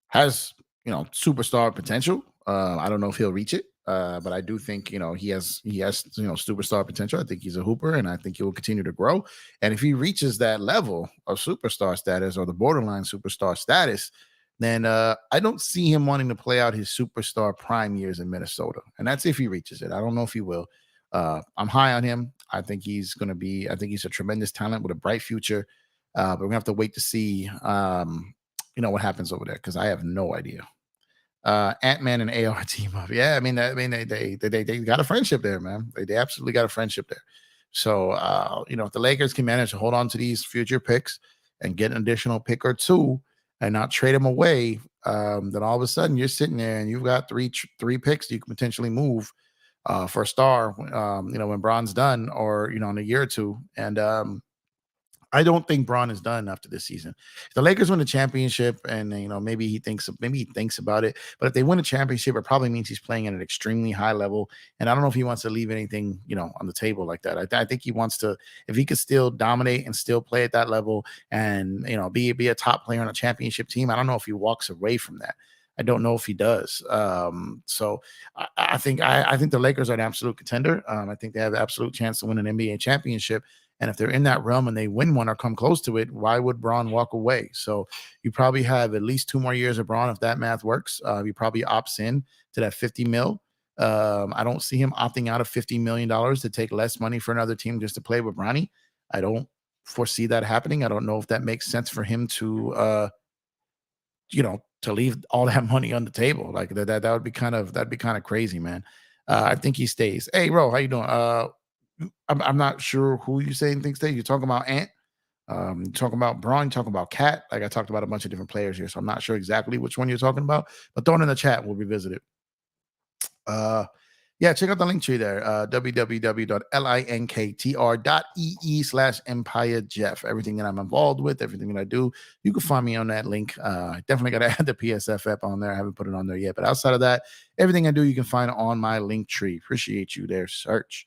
has superstar potential. I don't know if he'll reach it, but I do think he has superstar potential. I think he's a hooper, and I think he will continue to grow. And if he reaches that level of superstar status or the borderline superstar status, then I don't see him wanting to play out his superstar prime years in Minnesota. And that's if he reaches it. I don't know if he will. I'm high on him. I think he's a tremendous talent with a bright future. But we're gonna have to wait to see, what happens over there because I have no idea. Ant-Man and AR team up. Yeah, they got a friendship there, man. They absolutely got a friendship there. So, if the Lakers can manage to hold on to these future picks and get an additional pick or two and not trade them away, then all of a sudden you're sitting there and you've got three picks you can potentially move for a star, when Bron's done or, in a year or two. And I don't think Bron is done after this season. If the Lakers win the championship and, maybe he thinks about it, but if they win a championship, it probably means he's playing at an extremely high level. And I don't know if he wants to leave anything, on the table like that. I think he wants to, if he could still dominate and still play at that level and, be a top player on a championship team, I don't know if he walks away from that. I don't know if he does. So I think the Lakers are an absolute contender. I think they have an absolute chance to win an NBA championship. And if they're in that realm and they win one or come close to it, why would Bron walk away? So you probably have at least 2 more years of Bron if that math works. He probably opts in to that 50 mil. I don't see him opting out of $50 million to take less money for another team just to play with Bronny. I don't foresee that happening. I don't know if that makes sense for him to to leave all that money on the table. Like that would be kind of crazy, man. I think he stays. Hey, bro, how you doing? I'm not sure who you saying things to. You're talking about Ant, you're talking about Bron, you're talking about Cat. Like I talked about a bunch of different players here, so I'm not sure exactly which one you're talking about. But throw it in the chat, we'll revisit it. Yeah, check out the link tree there. www.linktr.ee/EmpireJeff. Everything that I'm involved with, everything that I do, you can find me on that link. Definitely got to add the PSF app on there. I haven't put it on there yet. But outside of that, everything I do, you can find on my link tree. Appreciate you there, Search.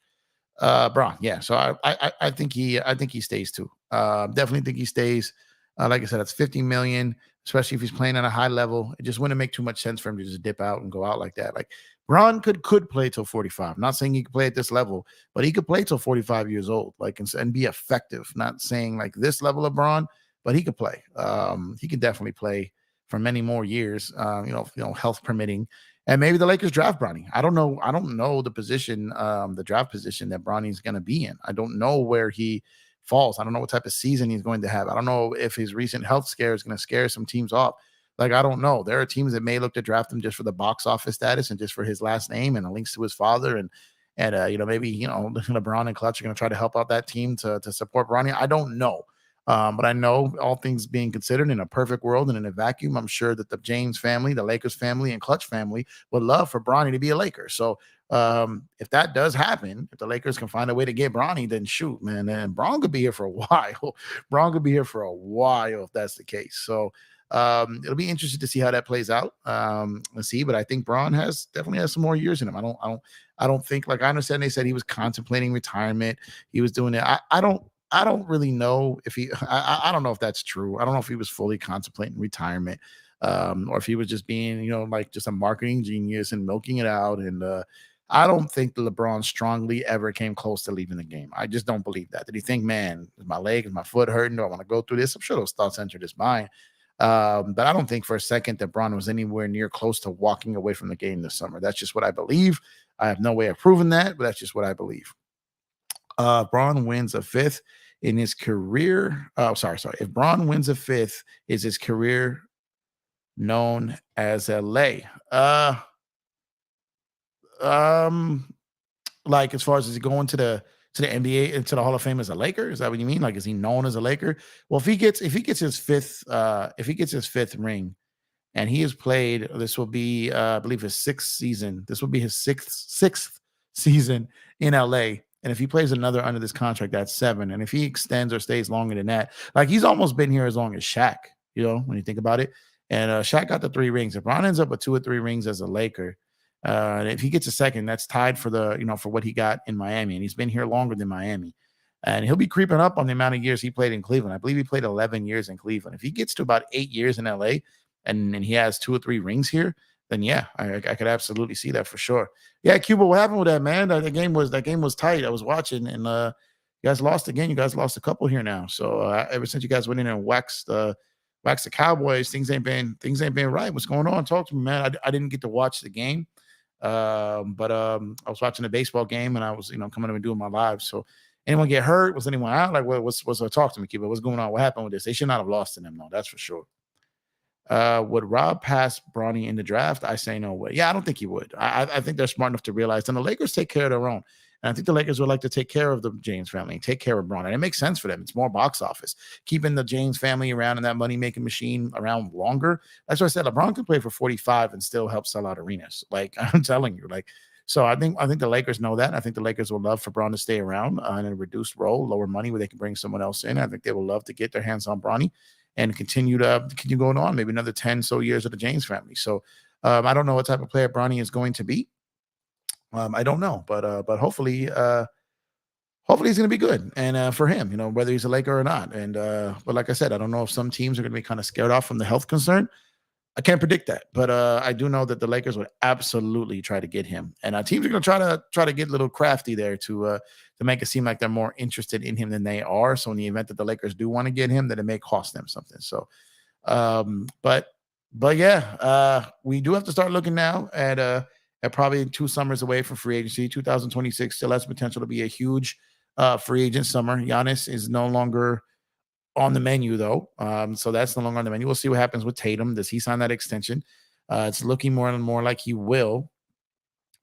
Bron, yeah. So I think he stays too. Definitely think he stays. Like I said, it's 50 million, especially if he's playing at a high level. It just wouldn't make too much sense for him to just dip out and go out like that. Like Bron could play till 45. I'm not saying he could play at this level, but he could play till 45 years old, like and be effective. Not saying like this level of Bron, but he could play. He could definitely play for many more years. Health permitting. And maybe the Lakers draft Bronny. I don't know. I don't know the position, the draft position that Bronny's going to be in. I don't know where he falls. I don't know what type of season he's going to have. I don't know if his recent health scare is going to scare some teams off. Like, I don't know. There are teams that may look to draft him just for the box office status and just for his last name and the links to his father. And maybe, LeBron and Clutch are going to try to help out that team to support Bronny. I don't know. But I know, all things being considered, in a perfect world and in a vacuum, I'm sure that the James family, the Lakers family, and Clutch family would love for Bronny to be a Laker. So if that does happen, if the Lakers can find a way to get Bronny, then shoot, man, and Bron could be here for a while. Bron could be here for a while if that's the case. So it'll be interesting to see how that plays out. Let's see, but I think Bron definitely has some more years in him. I don't think, like, I understand they said he was contemplating retirement. He was doing it. I don't really know if he I don't know if that's true. I don't know if he was fully contemplating retirement, or if he was just being, like, just a marketing genius and milking it out. And I don't think that LeBron strongly ever came close to leaving the game. I just don't believe that. Did he think, man, is my leg, is my foot hurting? Do I want to go through this? I'm sure those thoughts entered his mind. But I don't think for a second that Bron was anywhere near close to walking away from the game this summer. That's just what I believe. I have no way of proving that, but that's just what I believe. Bron wins a fifth in his career. Oh, sorry. If Bron wins a fifth, is his career known as LA? Like, as far as, is he going to the NBA and to the Hall of Fame as a Laker? Is that what you mean? Like, is he known as a Laker? Well, if he gets his fifth ring, and he has played, this will be, I believe, his sixth season. This will be his sixth season in LA. And if he plays another under this contract, that's 7. And if he extends or stays longer than that, like, he's almost been here as long as Shaq, when you think about it. And Shaq got the 3 rings. If Bron ends up with 2 or 3 rings as a Laker, and if he gets a second, that's tied for for what he got in Miami. And he's been here longer than Miami. And he'll be creeping up on the amount of years he played in Cleveland. I believe he played 11 years in Cleveland. If he gets to about 8 years in LA, and he has 2 or 3 rings here, then yeah, I could absolutely see that for sure. Yeah, Cuba, what happened with that, man? That game was tight. I was watching, and you guys lost again. You guys lost a couple here now. So ever since you guys went in and waxed the Cowboys, things ain't been right. What's going on? Talk to me, man. I didn't get to watch the game, but I was watching a baseball game, and I was coming up and doing my live. So anyone get hurt? Was anyone out? Like, what's talk to me, Cuba? What's going on? What happened with this? They should not have lost to them, though. That's for sure. Would Rob pass Bronny in the draft? I say no way. Yeah, I don't think he would. I think they're smart enough to realize, and the Lakers take care of their own. And I think the Lakers would like to take care of the James family and take care of Bron. And it makes sense for them. It's more box office. Keeping the James family around and that money-making machine around longer. That's why I said LeBron can play for 45 and still help sell out arenas. Like, I'm telling you, so I think the Lakers know that. I think the Lakers will love for Bron to stay around in a reduced role, lower money, where they can bring someone else in. I think they will love to get their hands on Bronny and continue going on, maybe another 10 so years of the James family. So I don't know what type of player Bronny is going to be. I don't know, but hopefully he's going to be good, and for him, whether he's a Laker or not. And but like I said, I don't know if some teams are going to be kind of scared off from the health concern. I can't predict that, but I do know that the Lakers would absolutely try to get him, and teams are going to try to get a little crafty there to make it seem like they're more interested in him than they are. So in the event that the Lakers do want to get him, that it may cost them something. So, but yeah, we do have to start looking now at probably 2 summers away from free agency. 2026 still has potential to be a huge free agent summer. Giannis is no longer on the menu, though. So that's no longer on the menu. We'll see what happens with Tatum. Does he sign that extension? It's looking more and more like he will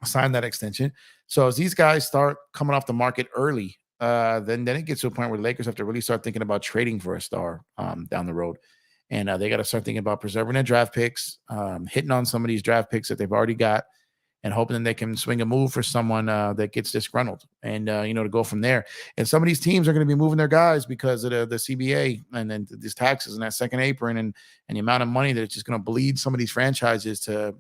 sign that extension. So as these guys start coming off the market early, then it gets to a point where the Lakers have to really start thinking about trading for a star down the road. And they got to start thinking about preserving their draft picks, hitting on some of these draft picks that they've already got, and hoping that they can swing a move for someone that gets disgruntled, and to go from there. And some of these teams are going to be moving their guys because of the CBA and then these taxes and that second apron and the amount of money that it's just going to bleed some of these franchises to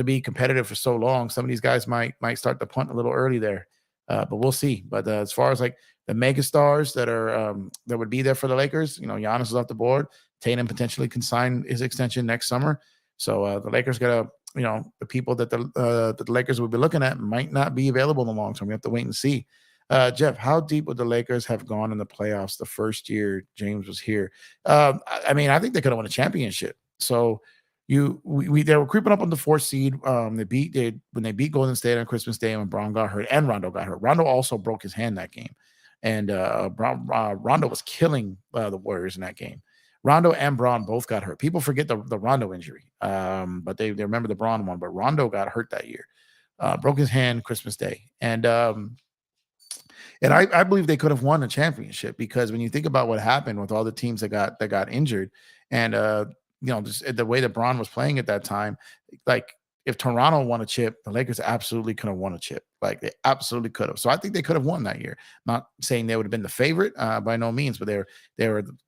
be competitive for so long. Some of these guys might start to punt a little early there, but we'll see. But as far as like the mega stars that are that would be there for the Lakers, Giannis is off the board. Tatum potentially can sign his extension next summer. So the Lakers got to. The people that the Lakers will be looking at might not be available in the long term. We have to wait and see. Jeff, how deep would the Lakers have gone in the playoffs the first year James was here? I think they could have won a championship. So they were creeping up on the 4th seed. When they beat Golden State on Christmas Day when Bron got hurt and Rondo got hurt. Rondo also broke his hand that game, and Rondo was killing the Warriors in that game. Rondo and Bron both got hurt. People forget the Rondo injury, but they remember the Bron one. But Rondo got hurt that year, broke his hand Christmas Day, and And I believe they could have won a championship, because when you think about what happened with all the teams that got injured, and just the way that Braun was playing at that time, like if Toronto won a chip, the Lakers absolutely could have won a chip. Like they absolutely could have. So I think they could have won that year. Not saying they would have been the favorite by no means, but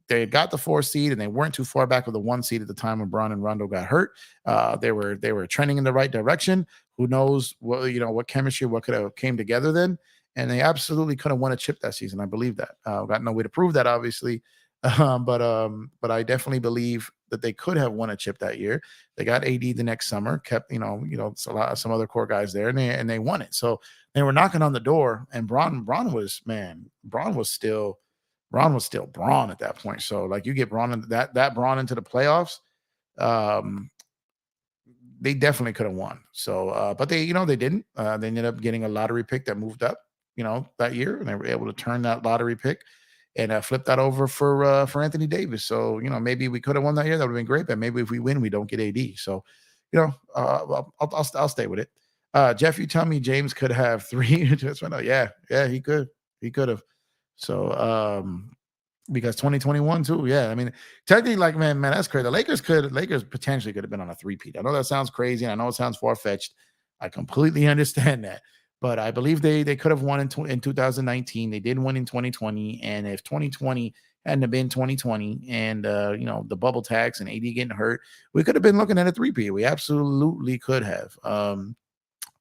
they got the 4 seed, and they weren't too far back with the 1 seed at the time when Braun and Rondo got hurt. They were trending in the right direction. Who knows what chemistry, what could have came together then. And they absolutely could have won a chip that season. I believe that. Got no way to prove that, obviously, but I definitely believe that they could have won a chip that year. They got AD the next summer, kept some other core guys there, and they won it. So they were knocking on the door, and Braun was still Braun at that point. So like you get Braun that Braun into the playoffs. They definitely could have won. So, but they didn't. They ended up getting a lottery pick that moved up, that year, and they were able to turn that lottery pick and flip that over for Anthony Davis. So, maybe we could have won that year. That would have been great. But maybe if we win, we don't get AD. So, I'll stay with it. Jeff, you tell me James could have 3. Yeah, he could have. So, because 2021 too. Yeah. I mean, technically, like, man, that's crazy. The Lakers potentially could have been on a 3-peat. I know that sounds crazy, and I know it sounds far-fetched. I completely understand that. But I believe they could have won in 2019. They did win in 2020. And if 2020 hadn't have been 2020 and, the bubble tax and AD getting hurt, we could have been looking at a 3-peat. We absolutely could have.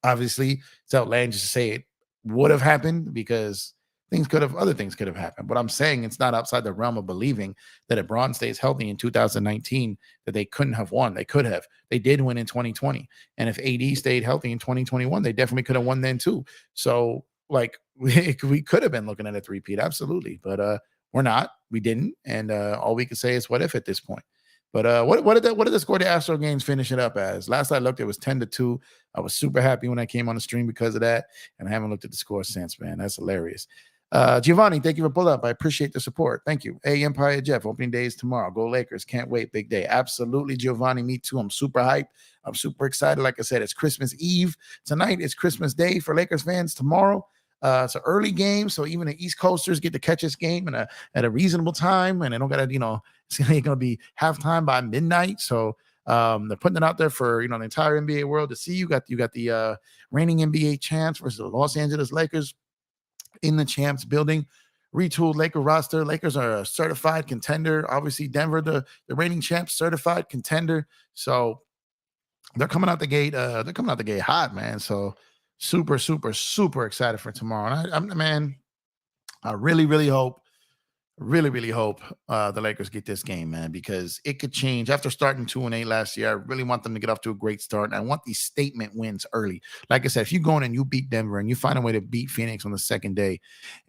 Obviously, it's outlandish to say it would have happened, because other things could have happened. But I'm saying it's not outside the realm of believing that if Braun stays healthy in 2019, that they couldn't have won. They could have. They did win in 2020. And if AD stayed healthy in 2021, they definitely could have won then too. So like we could have been looking at a 3-peat, absolutely. But we're not. We didn't. And all we can say is what if at this point. But what did the score the Astro games finish it up as? Last I looked, it was 10-2. I was super happy when I came on the stream because of that. And I haven't looked at the score since, man. That's hilarious. Giovanni, thank you for pulling up. I appreciate the support. Thank you. Hey, Empire Jeff, opening day is tomorrow. Go Lakers. Can't wait. Big day. Absolutely, Giovanni. Me too. I'm super hyped. I'm super excited. Like I said, it's Christmas Eve. Tonight is Christmas Day for Lakers fans. Tomorrow, it's an early game, so even the East Coasters get to catch this game at a reasonable time, and they don't got to, it's going to be halftime by midnight. So they're putting it out there for the entire NBA world to see. You got the reigning NBA champs versus the Los Angeles Lakers in the champs building. Retooled Laker roster. Lakers are a certified contender. Obviously, Denver, the reigning champs, certified contender. So they're coming out the gate. They're coming out the gate hot, man. So super, super, super excited for tomorrow. And I really, really hope the Lakers get this game, man, because it could change. After starting 2-8 last year, I really want them to get off to a great start. And I want these statement wins early. Like I said, if you go in and you beat Denver and you find a way to beat Phoenix on the second game,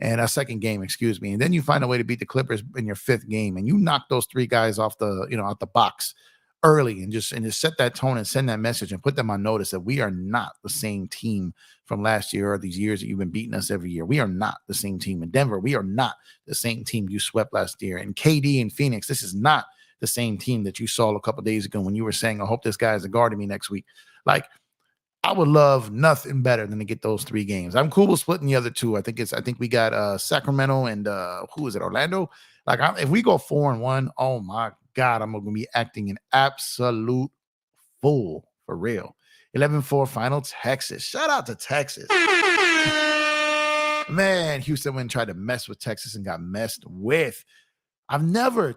and then you find a way to beat the Clippers in your 5th game, and you knock those 3 guys off out the box early, and just set that tone and send that message and put them on notice that we are not the same team from last year or these years that you've been beating us every year. We are not the same team in Denver. We are not the same team you swept last year. And KD and Phoenix, this is not the same team that you saw a couple of days ago when you were saying, I hope this guy is a guard to me next week. Like, I would love nothing better than to get those 3 games. I'm cool with splitting the other 2. I think we got Sacramento and who is it? Orlando. Like, if we go 4-1, oh my God, I'm going to be acting an absolute fool for real. 11-4 final Texas. Shout out to Texas. Man, Houston went and tried to mess with Texas and got messed with. I've never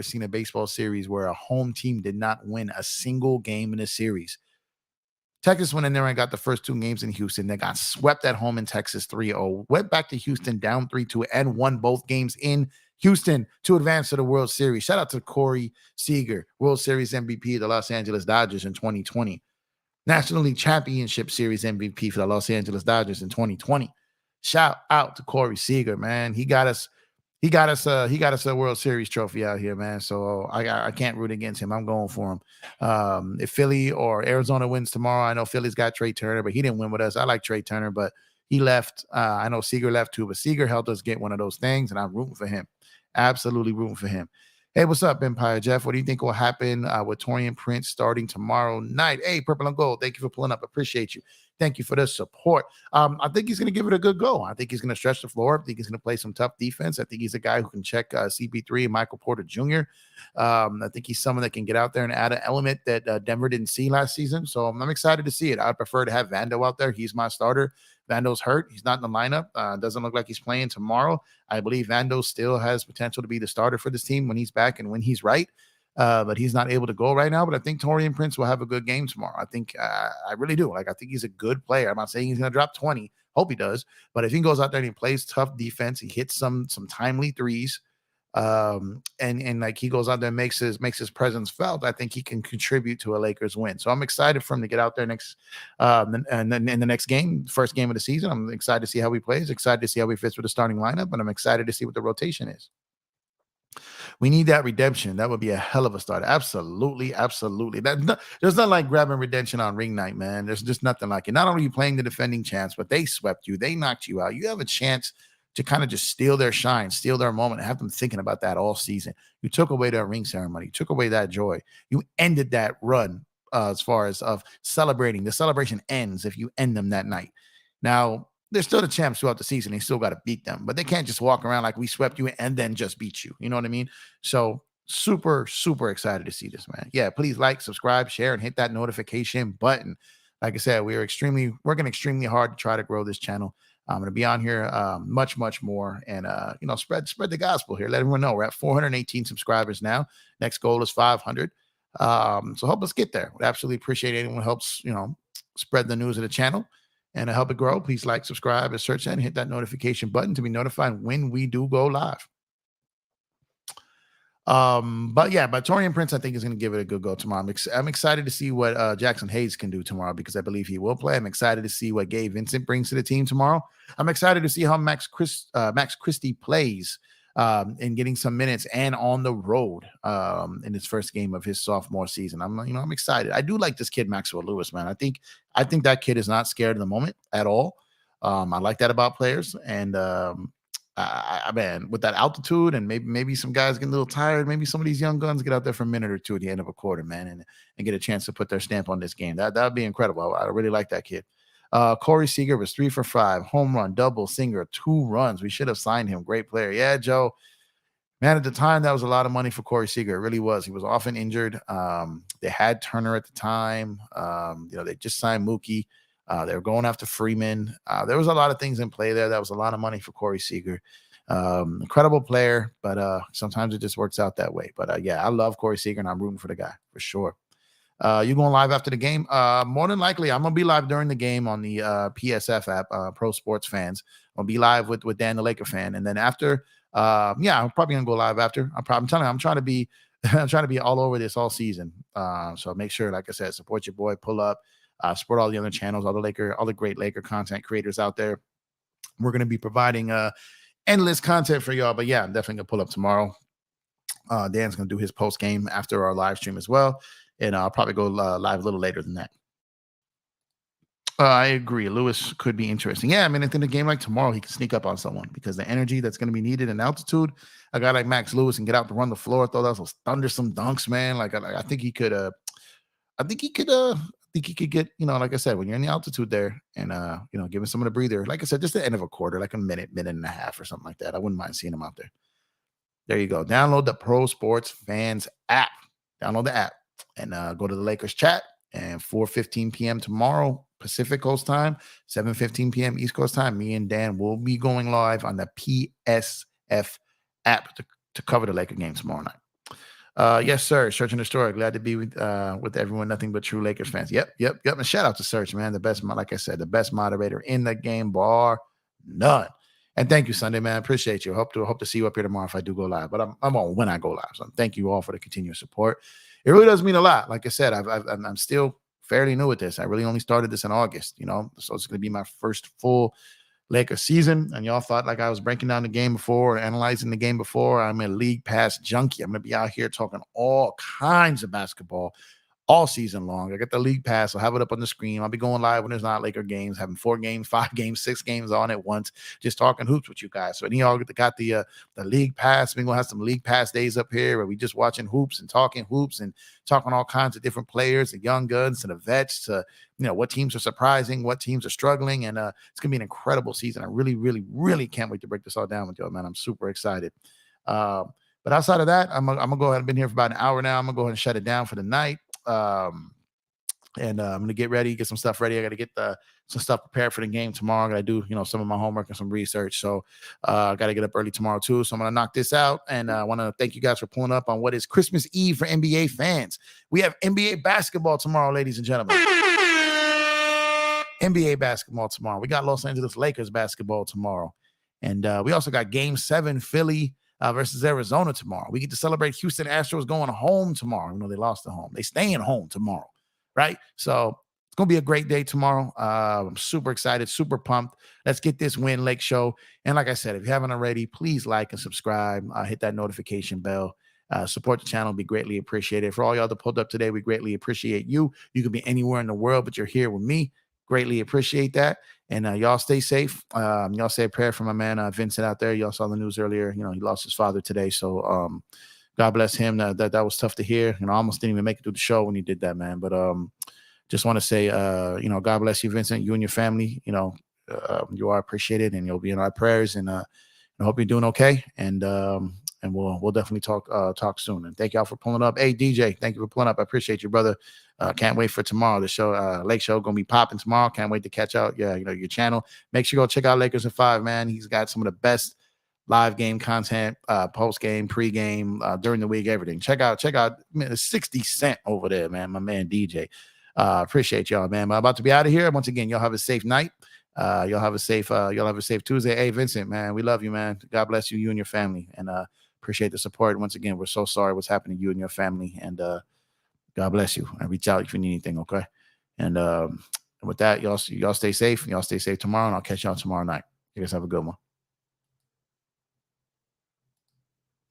seen a baseball series where a home team did not win a single game in a series. Texas went in there and got the first 2 games in Houston. They got swept at home in Texas 3-0, went back to Houston down 3-2 and won both games in Houston to advance to the World Series. Shout out to Corey Seager, World Series MVP of the Los Angeles Dodgers in 2020. National League Championship Series MVP for the Los Angeles Dodgers in 2020. Shout out to Corey Seager, man. He got us a World Series trophy out here, man. So I can't root against him. I'm going for him. If Philly or Arizona wins tomorrow, I know Philly's got Trey Turner, but he didn't win with us. I like Trey Turner, but he left. I know Seager left too, but Seager helped us get one of those things, and I'm rooting for him. Absolutely rooting for him. Hey, what's up, Empire Jeff? What do you think will happen with Torian Prince starting tomorrow night? Hey, Purple and Gold, thank you for pulling up. Appreciate you. Thank you for the support. I think he's going to give it a good go. I think he's going to stretch the floor. I think he's going to play some tough defense. I think he's a guy who can check CP3 and Michael Porter Jr. I think he's someone that can get out there and add an element that Denver didn't see last season. So I'm excited to see it. I'd prefer to have Vando out there. He's my starter. Vando's hurt. He's not in the lineup. Doesn't look like he's playing tomorrow. I believe Vando still has potential to be the starter for this team when he's back and when he's right. But he's not able to go right now. But I think Torian Prince will have a good game tomorrow. I think I really do. Like, I think he's a good player. I'm not saying he's going to drop 20. Hope he does. But if he goes out there and he plays tough defense, he hits some timely threes, and like he goes out there and makes his presence felt, I think he can contribute to a Lakers win. So I'm excited for him to get out there next, and then in the next game, first game of the season. I'm excited to see how he plays, excited to see how he fits with the starting lineup, and I'm excited to see what the rotation is. We need that redemption. That would be a hell of a start. Absolutely, absolutely. There's not like grabbing redemption on ring night, man. There's just nothing like it. Not only are you playing the defending champs, but they swept you, they knocked you out. You have a chance to kind of just steal their shine, steal their moment, and have them thinking about that all season. You took away their ring ceremony, you took away that joy. You ended that run as far as of celebrating. The celebration ends if you end them that night. Now, they're still the champs throughout the season. They still got to beat them, but they can't just walk around like we swept you and then just beat you. You know what I mean? So super, super excited to see this, man. Yeah, please like, subscribe, share, and hit that notification button. Like I said, we are working extremely hard to try to grow this channel. I'm going to be on here much, much more, and spread the gospel here. Let everyone know we're at 418 subscribers now. Next goal is 500. So help us get there. Would absolutely appreciate anyone who helps spread the news of the channel and to help it grow. Please like, subscribe, and search and hit that notification button to be notified when we do go live. But Torian Prince, I think, is going to give it a good go tomorrow. I'm excited to see what Jackson Hayes can do tomorrow, because I believe he will play. I'm excited to see what Gabe Vincent brings to the team tomorrow. I'm excited to see how Max Christie plays in getting some minutes and on the road in his first game of his sophomore season. I'm excited. I do like this kid Maxwell Lewis, man. I think that kid is not scared of the moment at all. I like that about players, and man, with that altitude, and maybe some guys get a little tired. Maybe some of these young guns get out there for a minute or two at the end of a quarter, man, and get a chance to put their stamp on this game. That would be incredible. I really like that kid. Corey Seager was 3 for 5, home run, double, single, 2 runs. We should have signed him. Great player. Yeah, Joe. Man, at the time, that was a lot of money for Corey Seager. It really was. He was often injured. They had Turner at the time. They just signed Mookie. They were going after Freeman. There was a lot of things in play there. That was a lot of money for Corey Seager. Incredible player, but sometimes it just works out that way. But I love Corey Seager, and I'm rooting for the guy for sure. You going live after the game? More than likely, I'm gonna be live during the game on the PSF app, Pro Sports Fans. I'll be live with Dan, the Laker fan, and then after, I'm probably gonna go live after. I'm telling you, I'm trying to be, I'm trying to be all over this all season. So make sure, like I said, support your boy, pull up, support all the other channels, all the great Laker content creators out there. We're gonna be providing endless content for y'all. But I'm definitely gonna pull up tomorrow. Dan's gonna do his post game after our live stream as well. And I'll probably go live a little later than that. I agree. Lewis could be interesting. Yeah, I mean, in a game like tomorrow, he can sneak up on someone because the energy that's going to be needed in altitude. A guy like Max Lewis can get out to run the floor, throw those thundersome dunks, man. I think he could. I think he could get. Like I said, when you're in the altitude there, and giving someone a breather. Like I said, just the end of a quarter, like a minute and a half, or something like that. I wouldn't mind seeing him out there. There you go. Download the Pro Sports Fans app. Download the app. And go to the Lakers chat, and 4:15 p.m. tomorrow, Pacific Coast time, 7:15 p.m. East Coast time, me and Dan will be going live on the PSF app to cover the Laker game tomorrow night. Yes, sir. Search in the store. Glad to be with everyone. Nothing but true Lakers fans. Yep. And shout out to Search, man. The best, like I said, the best moderator in the game, bar none. And thank you, Sunday, man. Appreciate you. Hope to see you up here tomorrow if I do go live. But I'm on when I go live. So thank you all for the continuous support. It really does mean a lot. Like I said, I'm still fairly new at this. I really only started this in August, so it's going to be my first full Lakers season. And y'all thought like I was breaking down the game before, or analyzing the game before. I'm a league pass junkie. I'm going to be out here talking all kinds of basketball all season long. I got the league pass. I'll have it up on the screen. I'll be going live when there's not Laker games, having 4 games, 5 games, 6 games on at once, just talking hoops with you guys. So any y'all got the league pass, we're gonna have some league pass days up here where we just watching hoops and talking all kinds of different players, the young guns and the vets, to what teams are surprising, what teams are struggling, and it's gonna be an incredible season. I really, really, really can't wait to break this all down with y'all, man. I'm super excited. But outside of that, I'm gonna go ahead. I've been here for about an hour now. I'm gonna go ahead and shut it down for the night. And I'm gonna get ready, get some stuff ready. I got to get some stuff prepared for the game tomorrow. I got to do some of my homework and some research. So I got to get up early tomorrow too. So I'm gonna knock this out, and I want to thank you guys for pulling up on what is Christmas Eve for NBA fans. We have NBA basketball tomorrow, ladies and gentlemen. NBA basketball tomorrow. We got Los Angeles Lakers basketball tomorrow, and we also got Game 7 Philly versus Arizona tomorrow. We get to celebrate Houston Astros going home tomorrow. They lost at home. They staying home tomorrow, right? So it's going to be a great day tomorrow. I'm super excited, super pumped. Let's get this win, Lake Show. And like I said, if you haven't already, please like and subscribe. Hit that notification bell. Support the channel. Be greatly appreciated. For all y'all that pulled up today, we greatly appreciate you. You could be anywhere in the world, but you're here with me. Greatly appreciate that. And y'all stay safe. Y'all say a prayer for my man Vincent out there. Y'all saw the news earlier. He lost his father today. So God bless him. That was tough to hear. I almost didn't even make it through the show when he did that, man. But just want to say, God bless you, Vincent. You and your family. You are appreciated, and you'll be in our prayers. And I hope you're doing okay. And we'll definitely talk soon. And thank y'all for pulling up. Hey, DJ, thank you for pulling up. I appreciate you, brother. Can't wait for tomorrow. The show, Lake Show, gonna be popping tomorrow. Can't wait to catch out. Yeah, your channel. Make sure you go check out Lakers in 5, man. He's got some of the best live game content, post game, pre game, during the week, everything. Check out 60 Cent over there, man. My man DJ. Appreciate y'all, man. I'm about to be out of here. Once again, y'all have a safe night. Y'all have a safe Tuesday. Hey, Vincent, man, we love you, man. God bless you and your family, and appreciate the support. Once again, we're so sorry what's happening to you and your family, and God bless you. And reach out if you need anything, okay? And with that, y'all stay safe. Y'all stay safe tomorrow, and I'll catch y'all tomorrow night. You guys have a good one.